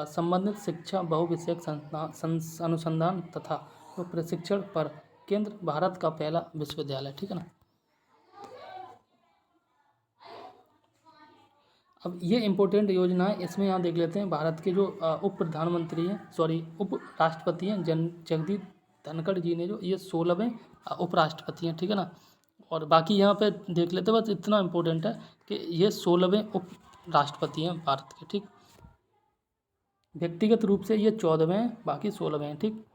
S1: संबंधित शिक्षा, बहुविषयक अनुसंधान तथा प्रशिक्षण पर केंद्र भारत का पहला विश्वविद्यालय। ठीक है ना। अब ये इम्पोर्टेंट योजना है, इसमें यहाँ देख लेते हैं भारत के जो उप प्रधानमंत्री हैं, उप राष्ट्रपति हैं जगदीप धनखड़ जी ने जो ये 16वें उपराष्ट्रपति हैं। ठीक है ना। और बाकी यहाँ पे देख लेते हैं, बस इतना इम्पोर्टेंट है कि ये 16वें उप राष्ट्रपति हैं भारत के। ठीक, व्यक्तिगत रूप से ये 14वें हैं, बाकी 16वें हैं। ठीक,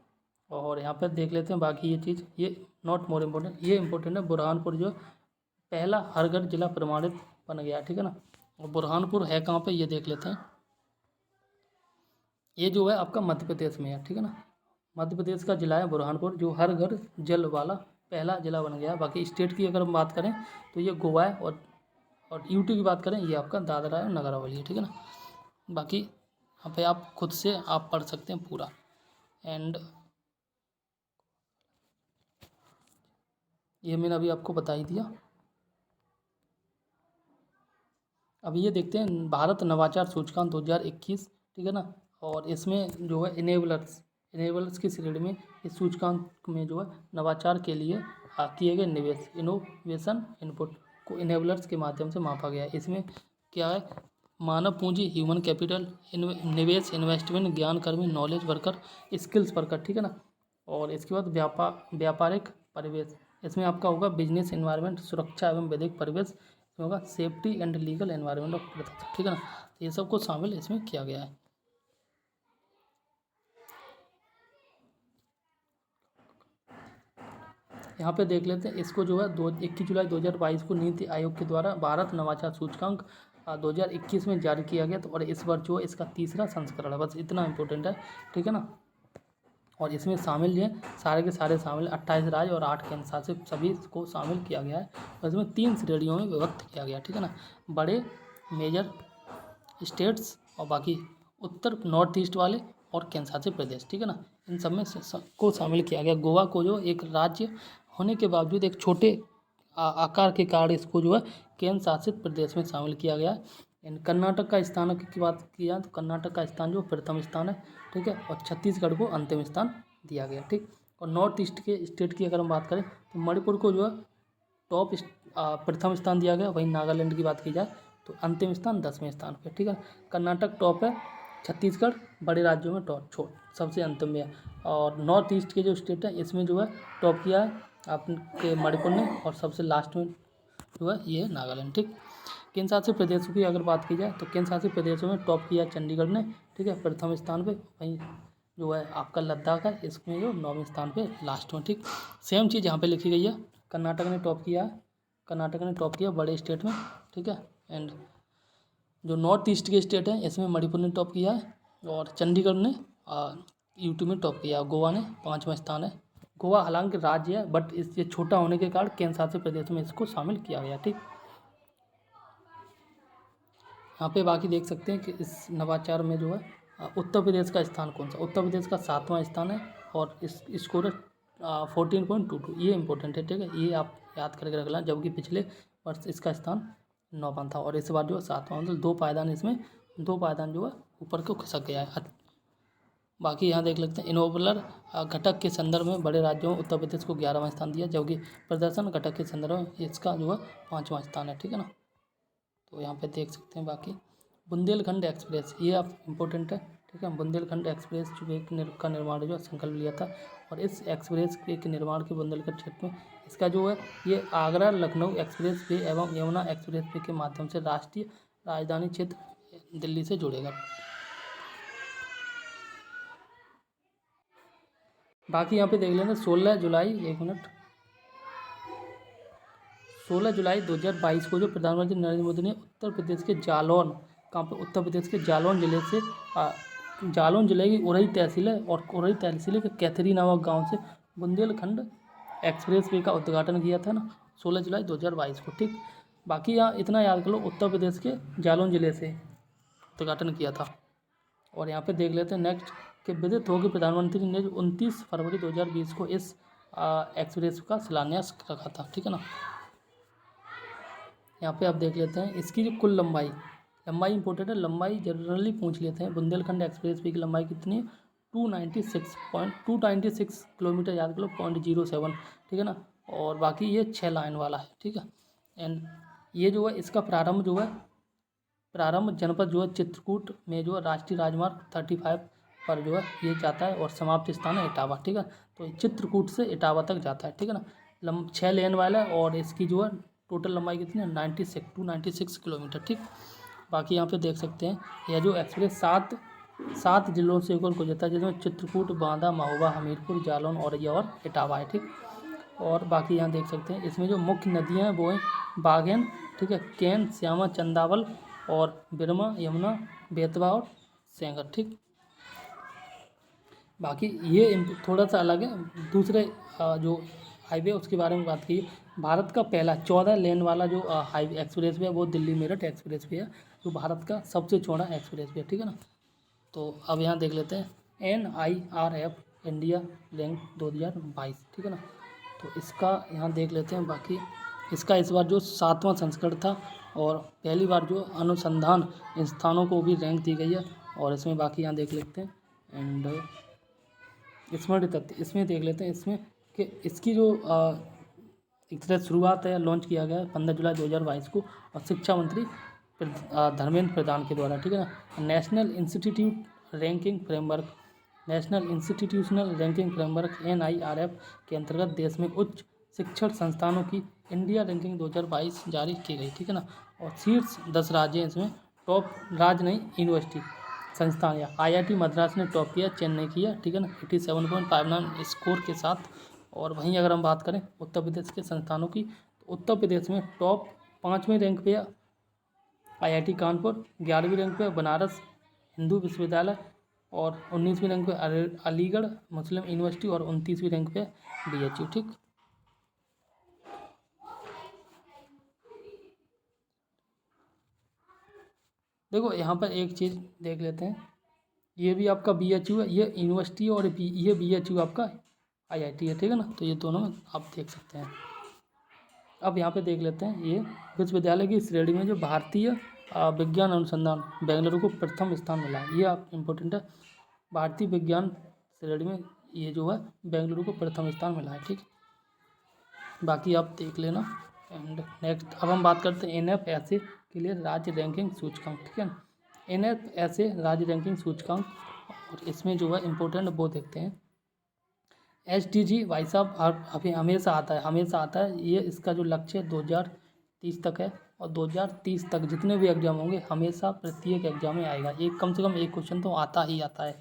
S1: और यहाँ पर देख लेते हैं बाकी ये चीज़, ये नॉट मोर इम्पोर्टेंट, ये इम्पोर्टेंट है। बुरहानपुर जो पहला हर घर जिला प्रमाणित बन गया। ठीक है ना। और बुरहानपुर है कहाँ पे, ये देख लेते हैं। ये जो है आपका मध्य प्रदेश में है। ठीक है ना, मध्य प्रदेश का जिला है बुरहानपुर, जो हर घर जल वाला पहला जिला बन गया। बाकी स्टेट की अगर हम बात करें तो ये गोवा है, और यूटी की बात करें ये आपका दादरा है, नगर हवेली है। ठीक है ना। बाकी यहाँ पे आप खुद से आप पढ़ सकते हैं पूरा। एंड ये मैंने अभी आपको बता ही दिया। अब ये देखते हैं भारत नवाचार सूचकांक 2021। ठीक है ना। और इसमें जो है इनेबलर्स की श्रेणी में इस सूचकांक में जो है नवाचार के लिए किए गए निवेश, इनोवेशन इनपुट को इनेबलर्स के माध्यम से मापा गया है। इसमें क्या है, मानव पूंजी, ह्यूमन कैपिटल, निवेश, इन्वेस्टमेंट, ज्ञान कर्मी, नॉलेज वर्कर, स्किल्स वर्कर। ठीक है ना। और इसके बाद व्यापारिक परिवेश, इसमें आपका होगा बिजनेस एनवायरनमेंट, सुरक्षा एवं वैधिक परिवेश, होगा safety and legal environment of protection. ठीक है ना, ये सब को शामिल इसमें किया गया है। यहाँ पे देख लेते हैं इसको जो है 21 जुलाई 2022 को नीति आयोग के द्वारा भारत नवाचार सूचकांक 2021 में जारी किया गया। तो और इस बार जो है इसका तीसरा संस्करण है, बस इतना इम्पोर्टेंट है। ठीक है ना। और इसमें शामिल जो है सारे के सारे शामिल 28 राज्य और 8 केंद्र शासित सभी को शामिल किया गया है। और इसमें 3 श्रेणियों में विभक्त किया गया। ठीक है ना, बड़े मेजर स्टेट्स और बाकी उत्तर नॉर्थ ईस्ट वाले और केंद्र शासित प्रदेश। ठीक है ना, इन सब में को शामिल किया गया। गोवा को जो एक राज्य होने के बावजूद एक छोटे आकार के कारण इसको जो है केंद्र शासित प्रदेश में शामिल किया गया। कर्नाटक का स्थान की बात की जाए तो कर्नाटक का स्थान जो प्रथम स्थान है। ठीक है, और छत्तीसगढ़ को अंतिम स्थान दिया गया। ठीक, और नॉर्थ ईस्ट के स्टेट की अगर हम बात करें तो मणिपुर को जो है टॉप प्रथम स्थान दिया गया। वहीं नागालैंड की बात की जाए तो अंतिम स्थान 10वें स्थान पे। ठीक है, कर्नाटक टॉप है, छत्तीसगढ़ बड़े राज्यों में टॉप सबसे अंतिम में है। और नॉर्थ ईस्ट के जो स्टेट है इसमें जो है टॉप किया है आपके मणिपुर ने, और सबसे लास्ट में जो है ये नागालैंड। ठीक, केंद्र शासित प्रदेशों की अगर बात की जाए तो केंद्र शासित प्रदेशों में टॉप किया चंडीगढ़ ने। ठीक है, प्रथम स्थान पे। वहीं जो है आपका लद्दाख है, इसमें जो 9वें स्थान पे लास्ट में। ठीक, सेम चीज़ यहाँ पे लिखी गई है। कर्नाटक ने टॉप किया है, कर्नाटक ने टॉप किया बड़े स्टेट में। ठीक है, एंड जो नॉर्थ ईस्ट के स्टेट हैं इसमें मणिपुर ने टॉप किया है, और चंडीगढ़ ने यूटी में टॉप किया। गोवा ने 5वां स्थान है। गोवा हालांकि राज्य है, बट ये छोटा होने के कारण केंद्र शासित प्रदेश में इसको शामिल किया गया। ठीक, यहाँ पे बाकी देख सकते हैं कि इस नवाचार में जो है उत्तर प्रदेश का स्थान कौन सा। उत्तर प्रदेश का 7वां स्थान है, और इस स्कोर 14.22। ये इंपॉर्टेंट है। ठीक है, ये आप याद करके रख लें, जबकि पिछले वर्ष इसका स्थान 9वां था, और इस बार जो है 7वां, मतलब 2 पायदान इसमें 2 पायदान जो है ऊपर को खिसक गया है। बाकी यहाँ देख लेते हैं इनोवलर घटक के संदर्भ में बड़े राज्यों में उत्तर प्रदेश को 11वां स्थान दिया, जबकि प्रदर्शन घटक के संदर्भ में इसका जो है 5वां स्थान है। ठीक है ना, तो यहाँ पे देख सकते हैं। बाकी बुंदेलखंड एक्सप्रेस, ये आप इम्पोर्टेंट है। ठीक है, बुंदेलखंड एक्सप्रेस जो एक का निर्माण जो है संकल्प लिया था, और इस एक्सप्रेस के निर्माण के बुंदेलखंड क्षेत्र में इसका जो है ये आगरा लखनऊ एक्सप्रेस वे एवं यमुना एक्सप्रेस वे के माध्यम से राष्ट्रीय राजधानी क्षेत्र दिल्ली से जुड़ेगा। बाकी यहाँ पे देख लेना 16 जुलाई 2022 को जो प्रधानमंत्री नरेंद्र मोदी ने उत्तर प्रदेश के जालौन, कहाँ पे, उत्तर प्रदेश के जालौन जिले से जालौन जिले की उरई तहसील है, और उरई तहसील के कैथरी नामक गांव से बुंदेलखंड एक्सप्रेस वे का उद्घाटन किया था ना, 16 जुलाई 2022 को। ठीक, बाकी यहाँ इतना याद कर लो, उत्तर प्रदेश के जालौन जिले से उद्घाटन किया था। और यहाँ पे देख लेते हैं नेक्स्ट कि विदित हो कि प्रधानमंत्री ने 29 फरवरी 2020 को इस एक्सप्रेस का शिलान्यास रखा था। ठीक है ना, यहाँ पे आप देख लेते हैं इसकी जो कुल लंबाई इंपॉर्टेंट है, लंबाई जनरली पूछ लेते हैं। बुंदेलखंड एक्सप्रेस वे की लंबाई कितनी है? 296 किलोमीटर, याद कर लो, 0.07। ठीक है ना, और बाकी ये 6 लाइन वाला है। ठीक है, एंड ये जो है इसका प्रारंभ जनपद जो है चित्रकूट में जो है राष्ट्रीय राजमार्ग 35 पर जो है ये जाता है, और समाप्ति स्थान है इटावा। ठीक है, तो चित्रकूट से इटावा तक जाता है। ठीक है ना, 6 लेन वाला है, और इसकी जो है टोटल लंबाई कितनी है? 296 किलोमीटर। ठीक, बाकी यहाँ पे देख सकते हैं यह जो एक्सप्रेस 7 जिलों से होकर गुजरता है, जिसमें चित्रकूट, बांदा, महोबा, हमीरपुर, जालौन, औरैया और इटावा है। ठीक, और बाकी यहाँ देख सकते हैं इसमें जो मुख्य नदियाँ हैं वो हैं बागेन, ठीक है, केन, श्यामा, चंदावल और बिरमा, यमुना, बेतवा और सेंगर। ठीक, बाकी ये थोड़ा सा अलग है, दूसरे जो हाईवे उसके बारे में बात की। भारत का पहला 14 लेन वाला जो हाईवे एक्सप्रेस वे है वो दिल्ली मेरठ एक्सप्रेस वे है, जो भारत का सबसे चौड़ा एक्सप्रेस वे है। ठीक है ना, तो अब यहाँ देख लेते हैं NIRF इंडिया रैंक 2022। ठीक है ना, तो इसका यहाँ देख लेते हैं। बाकी इसका इस बार जो 7वां संस्करण था, और पहली बार जो अनुसंधान स्थानों को भी रैंक दी गई है, और इसमें बाकी यहाँ देख लेते हैं। एंड स्मृति तथ्य इसमें देख लेते हैं, इसमें कि इसकी जो एक तरह धर्मवाद है, लॉन्च किया गया 15 जुलाई 2022 को, और शिक्षा मंत्री धर्मेंद्र प्रधान के द्वारा। ठीक है ना, national institutional ranking framework NIRF के अंतर्गत देश में उच्च शिक्षण संस्थानों की इंडिया रैंकिंग 2022 जारी की गई। ठीक है ना, और शीर्ष 10 राज्य इसमें टॉप राज्य नहीं, यूनिवर्सिटी संस्थान या IIT मद्रास ने टॉप किया, चेन्नई किया। ठीक है ना, 87.59 स्कोर के साथ। और वहीं अगर हम बात करें उत्तर प्रदेश के संस्थानों की, तो उत्तर प्रदेश में टॉप 5वें रैंक पे IIT कानपुर, 11वीं रैंक पे बनारस हिंदू विश्वविद्यालय, और 19वीं रैंक पे अलीगढ़ मुस्लिम यूनिवर्सिटी, और 29वीं रैंक पे BHU। ठीक, देखो यहाँ पर एक चीज़ देख लेते हैं, ये भी आपका BHU है, ये यूनिवर्सिटी है, और ये BHU आपका IIT है। ठीक है ना, तो ये दोनों आप देख सकते हैं। अब यहाँ पे देख लेते हैं, ये विश्वविद्यालय की श्रेणी में जो भारतीय विज्ञान अनुसंधान बेंगलुरु को प्रथम स्थान मिला है। ये आप इम्पोर्टेंट है, भारतीय विज्ञान श्रेणी में ये जो है बेंगलुरु को प्रथम स्थान मिला है। ठीक, बाकी आप देख लेना। एंड नेक्स्ट अब हम बात करते हैं NFSA के लिए राज्य रैंकिंग सूचकांक। ठीक है, NFSA राज्य रैंकिंग सूचकांक, और इसमें जो है इम्पोर्टेंट वो देखते हैं। SDG भाई साहब हमेशा आता है। ये इसका जो लक्ष्य 2030 तक है, और 2030 तक जितने भी एग्जाम होंगे हमेशा प्रत्येक एग्जाम में आएगा, एक कम से कम एक क्वेश्चन तो आता ही आता है।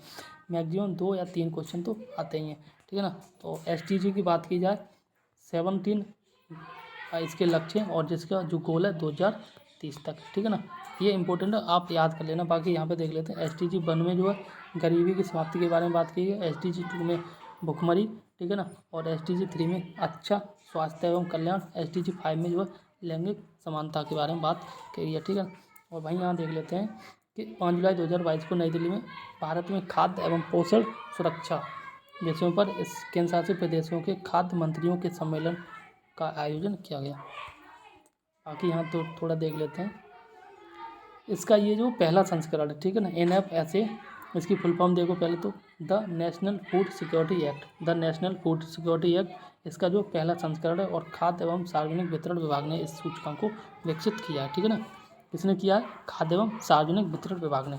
S1: मैक्सिमम 2 या 3 क्वेश्चन तो आते ही हैं, ठीक है ना। तो SDG की बात की जाए 17 इसके लक्ष्य हैं और जिसका जो गोल है 2030 तक, ठीक है ना। ये इंपॉर्टेंट है, आप याद कर लेना। बाकी यहाँ पे देख लेते हैं SDG 1 में जो है गरीबी की समाप्ति के बारे में बात की है, SDG 2 में भुखमरी, ठीक है ना, और SDG 3 में अच्छा स्वास्थ्य एवं कल्याण, SDG 5 में जो है लैंगिक समानता के बारे में बात की है, ठीक है। और वहीं यहाँ देख लेते हैं कि 5 जुलाई 2022 को नई दिल्ली में भारत में खाद्य एवं पोषण सुरक्षा विषयों पर इस केंद्र शासित प्रदेशों के खाद्य मंत्रियों के सम्मेलन का आयोजन किया गया। बाकी यहाँ तो थोड़ा देख लेते हैं इसका ये जो पहला संस्करण है, ठीक है ना, NFSA, इसकी फुल फॉर्म देखो पहले तो the national food security act, the national food security act इसका जो पहला संस्करण है और खाद्य एवं सार्वजनिक वितरण विभाग ने इस सूचकांक को विकसित किया है, ठीक है ना। किसने किया है? खाद्य एवं सार्वजनिक वितरण विभाग ने।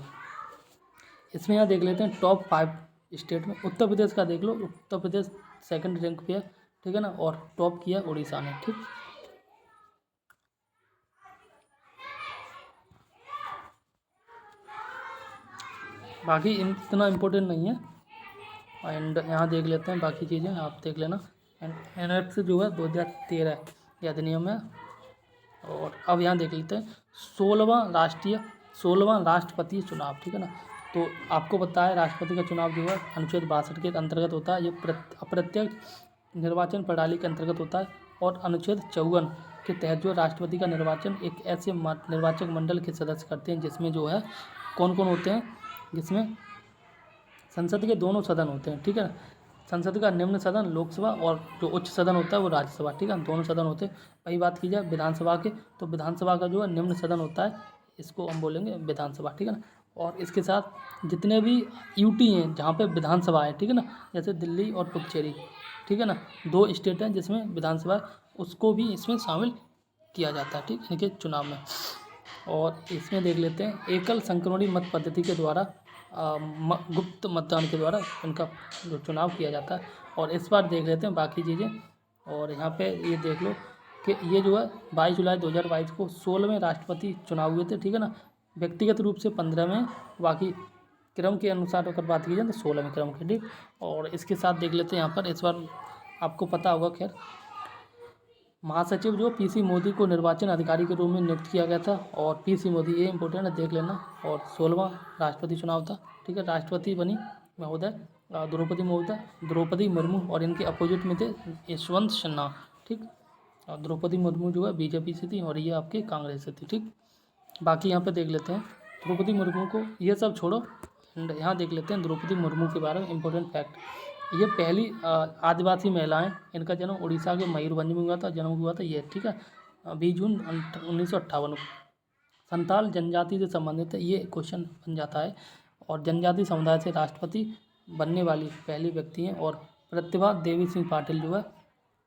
S1: इसमें यहाँ देख लेते हैं टॉप 5 स्टेट में। उत्तर प्रदेश का देख लो, उत्तर प्रदेश सेकंड रैंक पे है, ठीक है ना, और टॉप किया उड़ीसा ने, ठीक। बाकी इतना इम्पोर्टेंट नहीं है। एंड यहाँ देख लेते हैं बाकी चीज़ें, आप देख लेना। एंड NFS जो है 2013 ये अधिनियम है। और अब यहाँ देख लेते हैं 16वां राष्ट्रपति चुनाव, ठीक है ना। तो आपको पता है राष्ट्रपति का चुनाव जो है अनुच्छेद 62 के अंतर्गत होता है। ये अप्रत्यक्ष निर्वाचन प्रणाली के अंतर्गत होता है और अनुच्छेद 54 के तहत जो राष्ट्रपति का निर्वाचन एक ऐसे निर्वाचक मंडल के सदस्य करते हैं जिसमें जो है कौन कौन होते हैं, जिसमें संसद के दोनों सदन होते हैं, ठीक है। संसद का निम्न सदन लोकसभा और जो उच्च सदन होता है वो राज्यसभा, ठीक है, दोनों सदन होते हैं। वही बात की जाए विधानसभा के, तो विधानसभा का जो है निम्न सदन होता है, इसको हम बोलेंगे विधानसभा, ठीक है ना। और इसके साथ जितने भी UT हैं जहाँ पे विधानसभा है, ठीक है ना, जैसे दिल्ली और पुडुचेरी, ठीक है ना, 2 स्टेट हैं जिसमें विधानसभा है, उसको भी इसमें शामिल किया जाता है, ठीक, इनके चुनाव में। और इसमें देख लेते हैं एकल संक्रमणी मत पद्धति के द्वारा गुप्त मतदान के द्वारा इनका जो चुनाव किया जाता है। और इस बार देख लेते हैं बाकी चीज़ें। और यहाँ पे ये देख लो कि ये जो है 22 जुलाई 2022 को 16वें राष्ट्रपति चुनाव हुए थे, ठीक है ना। व्यक्तिगत रूप से 15वें, बाकी क्रम के अनुसार अगर बात की जाए तो 16वें क्रम के, ठीक। और इसके साथ देख लेते हैं यहाँ पर इस बार आपको पता होगा, खैर महासचिव जो PC मोदी को निर्वाचन अधिकारी के रूप में नियुक्त किया गया था। और PC मोदी, ये इंपॉर्टेंट है, देख लेना। और 16वां राष्ट्रपति चुनाव था, ठीक है। राष्ट्रपति बनी महोदय द्रौपदी मुर्मू और इनके अपोजिट में थे यशवंत सिन्हा, ठीक। और द्रौपदी मुर्मू जो है BJP से थी और ये आपके कांग्रेस से थी, ठीक। बाकी यहाँ पे देख लेते हैं द्रौपदी मुर्मू को, ये सब छोड़ो, एंड यहाँ देख लेते हैं द्रौपदी मुर्मू के बारे में इंपॉर्टेंट फैक्ट। ये पहली आदिवासी महिलाएं, इनका जन्म उड़ीसा के मयूरभंज में जन्म हुआ था ये, ठीक है, 20 जून 1958 को। संताल जनजाति से संबंधित है, ये क्वेश्चन बन जाता है। और जनजाति समुदाय से राष्ट्रपति बनने वाली पहली व्यक्ति हैं। और प्रतिभा देवी सिंह पाटिल जो है,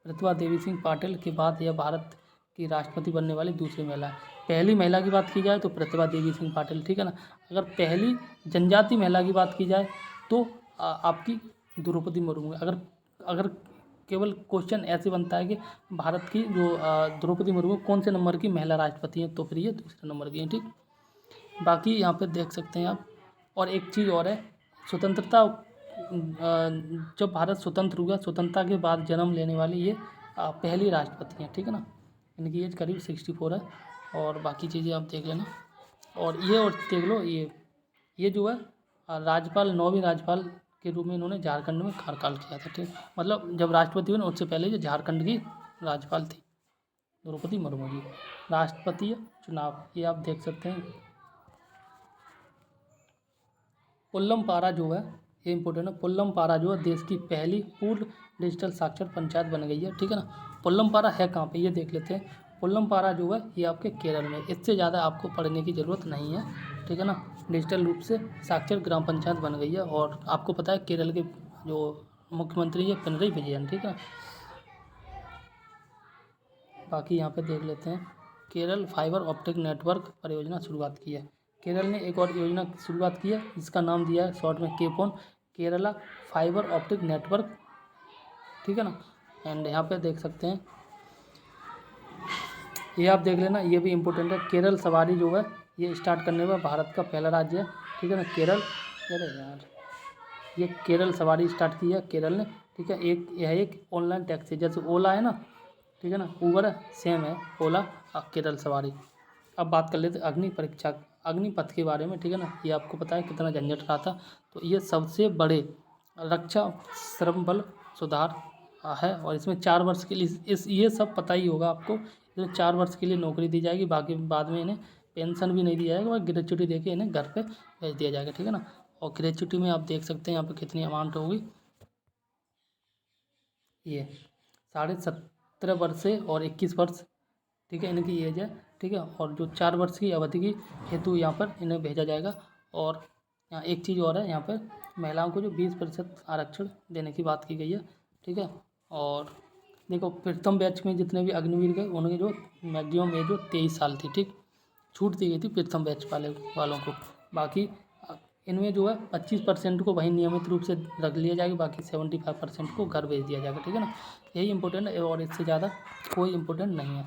S1: प्रतिभा देवी सिंह पाटिल के बाद यह भारत की राष्ट्रपति बनने वाली दूसरी महिला है। पहली महिला की बात की जाए तो प्रतिभा देवी सिंह पाटिल, ठीक है ना। अगर पहली जनजाति महिला की बात की जाए तो आपकी द्रौपदी मुर्मू है। अगर केवल क्वेश्चन ऐसे बनता है कि भारत की जो द्रौपदी मुर्मू कौन से नंबर की महिला राष्ट्रपति हैं, तो फिर ये दूसरे नंबर की हैं, ठीक। बाकी यहाँ पे देख सकते हैं आप। और एक चीज़ और है, स्वतंत्रता जब भारत स्वतंत्र हुआ, स्वतंत्रता के बाद जन्म लेने वाली ये पहली राष्ट्रपति हैं, ठीक है ना। इनकी एज करीब 64 है। और बाकी चीज़ें आप देख लेना। और देख लो, ये जो है राज्यपाल, 9वीं राज्यपाल के रूप में इन्होंने झारखंड में कार्यकाल किया था, ठीक। मतलब जब राष्ट्रपति हुए ना उससे पहले ये झारखंड की राज्यपाल थी द्रौपदी मुर्मू जी। राष्ट्रपति चुनाव ये आप देख सकते हैं। पुल्लमपारा जो है, ये इंपॉर्टेंट है, पुल्लमपारा जो है देश की पहली पूर्ण डिजिटल साक्षर पंचायत बन गई है, ठीक है ना। पुल्लमपारा है कहाँ पे, ये देख लेते हैं। पुल्लमपारा जो है ये आपके केरल में, इससे ज़्यादा आपको पढ़ने की ज़रूरत नहीं है, ठीक है ना। डिजिटल रूप से साक्षर ग्राम पंचायत बन गई है। और आपको पता है केरल के जो मुख्यमंत्री है पिनरई विजयन, ठीक है। बाकी यहाँ पे देख लेते हैं केरल फाइबर ऑप्टिक नेटवर्क परियोजना शुरुआत की है। केरल ने एक और योजना की शुरुआत की है जिसका नाम दिया है शॉर्ट में केपोन, केरला फाइबर ऑप्टिक नेटवर्क, ठीक है ना। एंड यहाँ पे देख सकते हैं, ये आप देख लेना, ये भी इम्पोर्टेंट है। केरल सवारी जो है ये स्टार्ट करने में भारत का पहला राज्य है, ठीक है ना, केरल। अरे यार, ये केरल सवारी स्टार्ट की है केरल ने, ठीक है। यह एक ऑनलाइन टैक्सी, जैसे ओला है ना, ठीक है ना, उबर है, सेम है ओला केरल सवारी। अब बात कर लेते अग्निपथ के बारे में, ठीक है ना। ये आपको पता है कितना झंझट रहा था। तो ये सबसे बड़े रक्षा श्रम बल सुधार है, और इसमें 4 वर्ष के लिए ये सब पता ही होगा आपको। इसमें 4 वर्ष के लिए नौकरी दी जाएगी, बाकी बाद में इन्हें पेंशन भी नहीं दिया जाएगा और ग्रेच्युटी दे के इन्हें घर पे भेज दिया जाएगा, ठीक है ना। और ग्रेच्युटी में आप देख सकते हैं यहाँ पे कितनी अमाउंट होगी। ये 17.5 वर्ष से और 21 वर्ष, ठीक है, इनकी एज है, ठीक है। और जो 4 वर्ष की अवधि की हेतु यहाँ पर इन्हें भेजा जाएगा। और यहाँ एक चीज़ और है, यहाँ पर महिलाओं को जो 20% आरक्षण देने की बात की गई है, ठीक है। और देखो प्रथम बैच में जितने भी अग्निवीर गए उनकी जो मैक्सिमम एज जो 23 साल थी, ठीक, छूट दी गई थी प्रथम बैच वालों को। बाकी इनमें जो है 25% को वहीं नियमित रूप से रख लिया जाएगा, बाकी 75% को घर भेज दिया जाएगा, ठीक है ना। यही इंपॉर्टेंट है और इससे ज़्यादा कोई इंपॉर्टेंट नहीं है।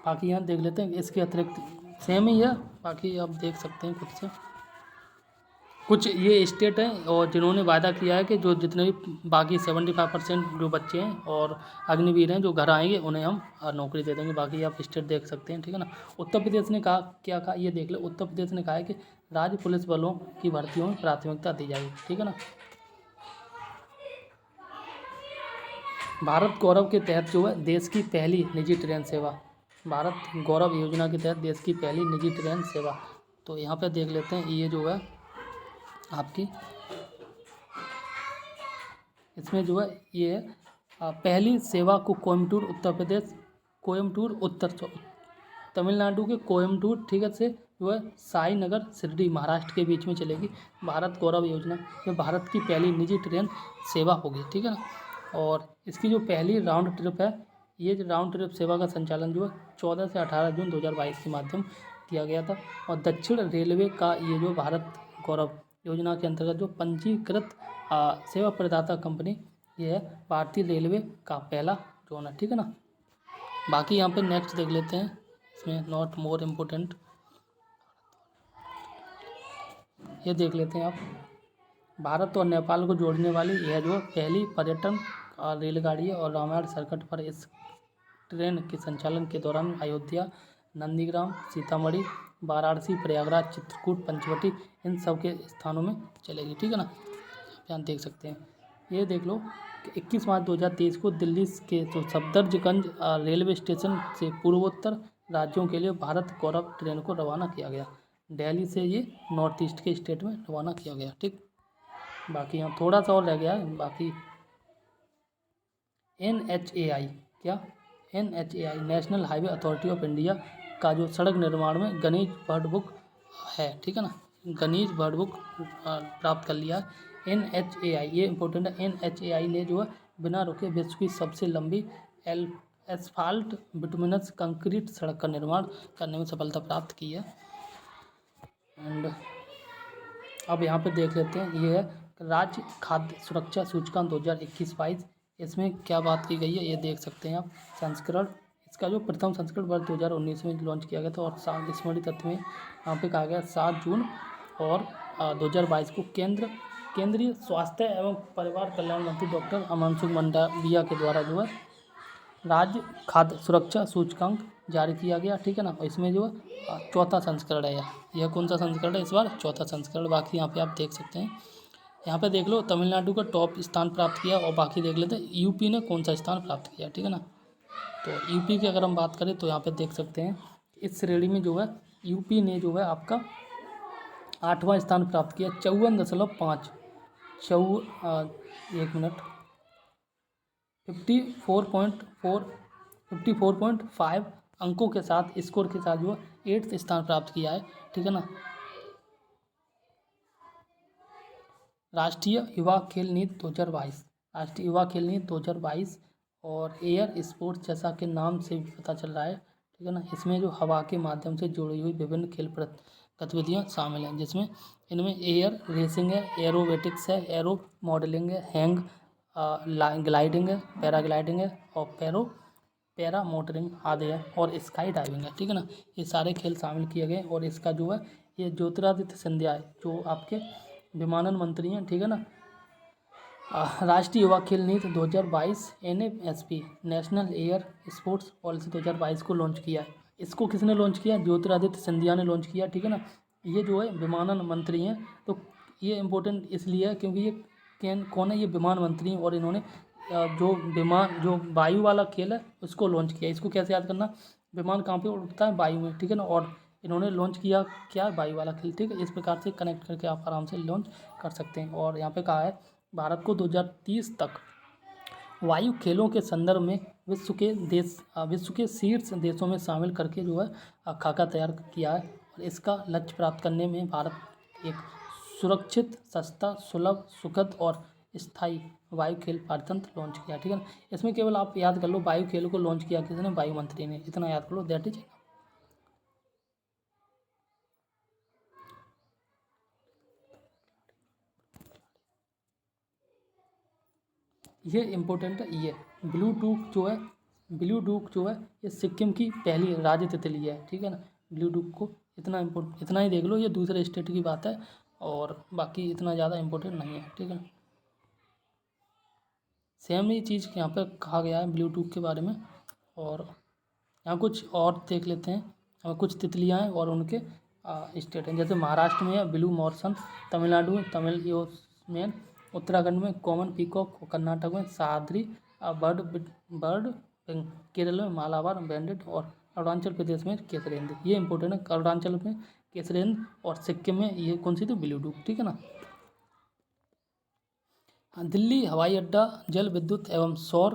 S1: बाकी यहाँ देख लेते हैं, इसके अतिरिक्त सेम ही है, बाकी आप देख सकते हैं खुद से। कुछ ये स्टेट हैं और जिन्होंने वायदा किया है कि जो जितने भी बाकी 75% जो बच्चे हैं और अग्निवीर हैं जो घर आएंगे उन्हें हम नौकरी दे देंगे। बाकी आप स्टेट देख सकते हैं, ठीक है ना। उत्तर प्रदेश ने कहा, क्या कहा ये देख लो। उत्तर प्रदेश ने कहा है कि राज्य पुलिस बलों की भर्तियों में प्राथमिकता दी जाएगी, ठीक है ना। भारत गौरव के तहत जो है देश की पहली निजी ट्रेन सेवा, भारत गौरव योजना के तहत देश की पहली निजी ट्रेन सेवा। तो यहाँ पे देख लेते हैं, ये जो है आपकी इसमें जो है ये है पहली सेवा को कोयम्बटूर उत्तर प्रदेश, कोयम्बटूर तमिलनाडु के कोयम्बटूर, ठीक है, से जो है साईनगर शिरडी महाराष्ट्र के बीच में चलेगी। भारत गौरव योजना में भारत की पहली निजी ट्रेन सेवा होगी, ठीक है ना। और इसकी जो पहली राउंड ट्रिप है, ये जो राउंड ट्रिप सेवा का संचालन जो है 14 से 18 जून 2022 के माध्यम किया गया था। और दक्षिण रेलवे का ये जो भारत गौरव योजना के अंतर्गत जो पंजीकृत सेवा प्रदाता कंपनी ये है भारतीय रेलवे का पहला जोन है, ठीक है ना। बाकी यहाँ पे नेक्स्ट देख लेते हैं, इसमें नॉट मोर इम्पोर्टेंट ये देख लेते हैं आप। भारत और नेपाल को जोड़ने वाली यह जो पहली पर्यटन रेलगाड़ी है और रामायण सर्किट पर इस ट्रेन के संचालन के दौरान अयोध्या, नंदीग्राम, सीतामढ़ी, वाराणसी, प्रयागराज, चित्रकूट, पंचवटी इन सब के स्थानों में चलेगी, ठीक है ना। यहाँ देख सकते हैं, ये देख लो कि 21 मार्च 2023 को दिल्ली के जो सफदरजंग रेलवे स्टेशन से पूर्वोत्तर राज्यों के लिए भारत गौरव ट्रेन को रवाना किया गया। दिल्ली से ये नॉर्थ ईस्ट के स्टेट में रवाना किया गया, ठीक। बाकी यहाँ थोड़ा सा और रह गया है। बाकी NHAI क्या, NHAI national highway authority of India का जो सड़क निर्माण में गनीज वर्ल्ड बुक है, ठीक है ना, गनीज वर्ल्ड बुक प्राप्त कर लिया है। NHAI ये इंपॉर्टेंट है। NHAI ने जो है बिना रुके विश्व की सबसे लंबी एस्फाल्ट बिटुमिनस कंक्रीट सड़क का निर्माण करने में सफलता प्राप्त की है। एंड अब यहाँ पे देख लेते हैं, ये है राज्य खाद्य सुरक्षा सूचकांक 2021-22। इसमें क्या बात की गई है ये देख सकते हैं आप। संस्करण, इसका जो प्रथम संस्करण वर्ष 2019 में लॉन्च किया गया था। और स्मृति तथ्य में यहाँ पे कहा गया 7 जून और 2022 को केंद्रीय स्वास्थ्य एवं परिवार कल्याण मंत्री डॉक्टर मनसुख मंडाविया के द्वारा जो है राज्य खाद्य सुरक्षा सूचकांक जारी किया गया, ठीक है ना। और इसमें जो है चौथा संस्करण है यह कौन सा संस्करण है इस बार, चौथा संस्करण। बाकी यहाँ पे आप देख सकते हैं, यहाँ पे देख लो तमिलनाडु का टॉप स्थान प्राप्त किया। और बाकी देख लेते हैं यूपी ने कौन सा स्थान प्राप्त किया, ठीक है ना। तो यूपी की अगर हम बात करें तो यहाँ पे देख सकते हैं इस श्रेणी में जो है यूपी ने जो है आपका 8वां स्थान प्राप्त किया 54.5 एक मिनट 54.5 अंकों के साथ स्कोर के साथ जो है 8th स्थान प्राप्त किया है, ठीक है ना। राष्ट्रीय युवा खेल नीति 2022, राष्ट्रीय युवा खेल नीति 2022 और एयर स्पोर्ट्स जैसा के नाम से भी पता चल रहा है, ठीक है ना। इसमें जो हवा के माध्यम से जुड़ी हुई विभिन्न खेल गतिविधियाँ शामिल हैं, जिसमें इनमें एयर रेसिंग है, एरोबेटिक्स है, एरो मॉडलिंग है, हैंग ग्लाइडिंग है, पैराग्लाइडिंग है और पैरा मोटरिंग आदि है और स्काई डाइविंग है, ठीक है ना। ये सारे खेल शामिल किए गए और इसका जो है ये ज्योतिरादित्य सिंधिया है जो आपके विमानन मंत्री हैं, ठीक है ना। राष्ट्रीय युवा खेल नीति 2022 NFSP national air sports policy 2022 को लॉन्च किया है। इसको किसने लॉन्च किया? ज्योतिरादित्य सिंधिया ने लॉन्च किया, ठीक है ना। ये जो है विमानन मंत्री हैं, तो ये इम्पोर्टेंट इसलिए है क्योंकि ये कौन है? ये विमान मंत्री हैं और इन्होंने जो वायु वाला खेल है उसको लॉन्च किया। इसको कैसे याद करना? विमान कहाँ पे उड़ता है? वायु में, ठीक है ना। और इन्होंने लॉन्च किया क्या? वायु वाला खेल, ठीक है। इस प्रकार से कनेक्ट करके आप आराम से लॉन्च कर सकते हैं। और यहाँ पे कहा है भारत को 2030 तक वायु खेलों के संदर्भ में विश्व के शीर्ष देशों में शामिल करके जो है खाका तैयार किया है। और इसका लक्ष्य प्राप्त करने में भारत एक सुरक्षित, सस्ता, सुलभ, सुखद और स्थायी वायु खेल पारतंत्र लॉन्च किया, ठीक है ना। इसमें केवल आप याद कर लो वायु खेल को लॉन्च किया किसने? वायु मंत्री ने, इतना याद कर लो, दैट इज। ये इम्पोर्टेंट है। ये ब्लू डूक जो है ये सिक्किम की पहली राज्य तितली है, ठीक है ना। ब्लू डूक को इतना ही देख लो, ये दूसरे स्टेट की बात है और बाकी इतना ज़्यादा इम्पोर्टेंट नहीं है, ठीक है ना। सेम ही चीज़ यहाँ पर कहा गया है ब्लू डूक के बारे में। और यहाँ कुछ और देख लेते हैं। कुछ तितलियाँ हैं और उनके स्टेट हैं, जैसे महाराष्ट्र में है ब्लू मॉर्सन, तमिलनाडु में तमिल योसमेन, उत्तराखंड में कॉमन पीकॉक, कर्नाटक में सादरी बर्ड, केरल में मालाबार बैंडेड और अरुणाचल प्रदेश में केसरेंद। ये इंपॉर्टेंट है। अरुणाचल में केसरेंद और सिक्किम में ये कौन सी थी? ब्लू डूक, ठीक है ना। दिल्ली हवाई अड्डा जल विद्युत एवं सौर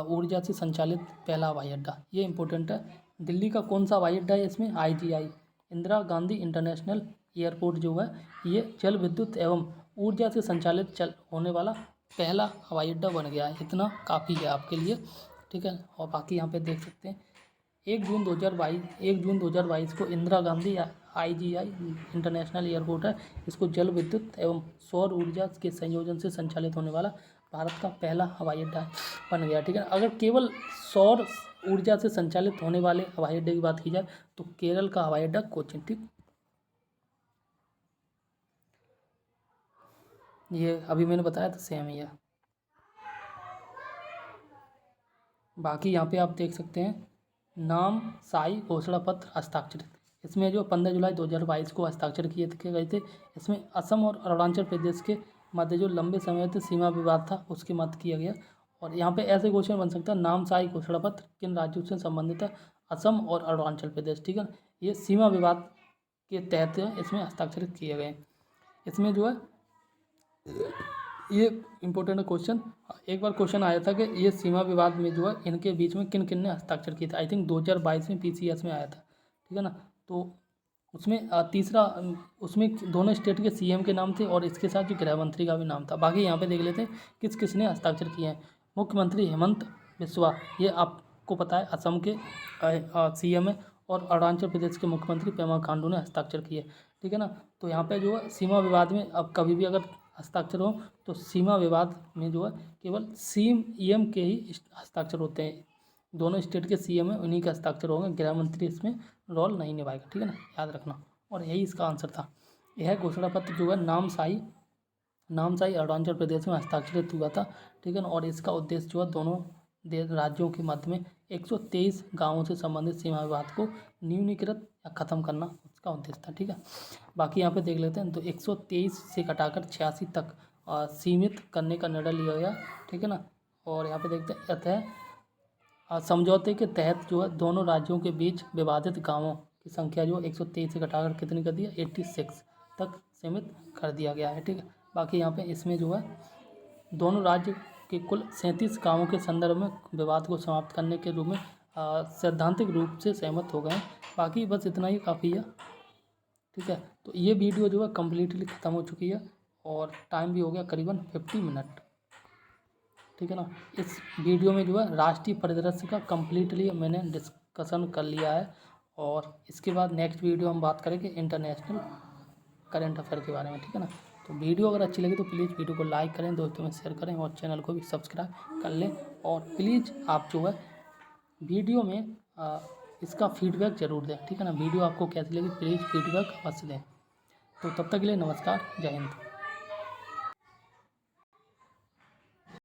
S1: ऊर्जा से संचालित पहला हवाई अड्डा, ये इंपॉर्टेंट है। दिल्ली का कौन सा हवाई अड्डा है? इसमें IGI Indira Gandhi international airport जो है ये जल विद्युत एवं ऊर्जा से संचालित होने वाला पहला हवाई अड्डा बन गया है। इतना काफ़ी है आपके लिए, ठीक है। और बाकी यहाँ पे देख सकते हैं 1 जून 2022 को Indira Gandhi IGI international airport है, इसको जल विद्युत एवं सौर ऊर्जा के संयोजन से संचालित होने वाला भारत का पहला हवाई अड्डा बन गया, ठीक है। अगर केवल सौर ऊर्जा से संचालित होने वाले हवाई अड्डे की बात की जाए तो केरल का हवाई अड्डा कोचीन, ठीक। ये अभी मैंने बताया था, सेम ही है। बाकी यहाँ पे आप देख सकते हैं नाम साई घोषणा पत्र हस्ताक्षरित। इसमें जो 15 जुलाई 2022 को हस्ताक्षर किए गए थे, इसमें असम और अरुणाचल प्रदेश के मध्य जो लंबे समय से सीमा विवाद था उसके मत किया गया। और यहाँ पे ऐसे क्वेश्चन बन सकता है, नाम साई घोषणा पत्र किन राज्यों से संबंधित है? असम और अरुणाचल प्रदेश, ठीक है। ये सीमा विवाद के तहत इसमें हस्ताक्षरित किए गए। इसमें जो है ये इम्पोर्टेंट क्वेश्चन, एक बार क्वेश्चन आया था कि ये सीमा विवाद में जो है इनके बीच में किन किन ने हस्ताक्षर किए थे। आई थिंक 2022 में PCS में आया था, ठीक है ना। तो उसमें तीसरा उसमें दोनों स्टेट के CM के नाम थे और इसके साथ जो गृह मंत्री का भी नाम था। बाकी यहाँ पे देख लेते हैं किस किस ने हस्ताक्षर किए हैं। मुख्यमंत्री हेमंत बिस्वा, ये आपको पता है असम के CM है, और अरुणाचल प्रदेश के मुख्यमंत्री पेमा खांडू ने हस्ताक्षर किए, ठीक है ना। तो यहाँ पे जो है सीमा विवाद में अब कभी भी अगर हस्ताक्षर हो तो सीमा विवाद में जो है केवल CM के ही हस्ताक्षर होते हैं। दोनों स्टेट के CM है, उन्हीं के हस्ताक्षर होंगे, गृह मंत्री इसमें रोल नहीं निभाएगा, ठीक है ना, याद रखना। और यही इसका आंसर था। यह घोषणा पत्र जो है नामसाई अरुणाचल प्रदेश में हस्ताक्षरित हुआ था, ठीक है ना। और इसका उद्देश्य जो है दोनों राज्यों के मध्य में 123 गाँवों से संबंधित सीमा विवाद को न्यूनीकृत या ख़त्म करना उसका उद्देश्य था, ठीक है। बाकी यहाँ पे देख लेते हैं, तो 123 से घटाकर 86 तक सीमित करने का निर्णय लिया गया, ठीक है ना। और यहाँ पे देखते हैं अतः समझौते के तहत जो है दोनों राज्यों के बीच विवादित गाँवों की संख्या जो 123 से घटाकर कितनी कर दिया? 86 तक सीमित कर दिया गया है, ठीक है। बाकी यहाँ पे इसमें जो है दोनों राज्य के कुल 37 गाँवों के संदर्भ में विवाद को समाप्त करने के रूप में सैद्धांतिक रूप से सहमत हो गए। बाकी बस इतना ही काफ़ी है, ठीक है। तो ये वीडियो जो है कम्प्लीटली ख़त्म हो चुकी है और टाइम भी हो गया करीबन 50 मिनट, ठीक है ना। इस वीडियो में जो है राष्ट्रीय परिदृश्य का कम्प्लीटली मैंने डिस्कशन कर लिया है। और इसके बाद नेक्स्ट वीडियो हम बात करेंगे इंटरनेशनल करंट अफेयर के बारे में, ठीक है ना। तो वीडियो अगर अच्छी लगी तो प्लीज़ वीडियो को लाइक करें, दोस्तों में शेयर करें और चैनल को भी सब्सक्राइब कर लें। और प्लीज़ आप जो है वीडियो में इसका फीडबैक ज़रूर दें, ठीक है ना। वीडियो आपको कैसी लगी प्लीज़ फीडबैक अवश्य दें। तो तब तक के लिए नमस्कार, जय हिंद।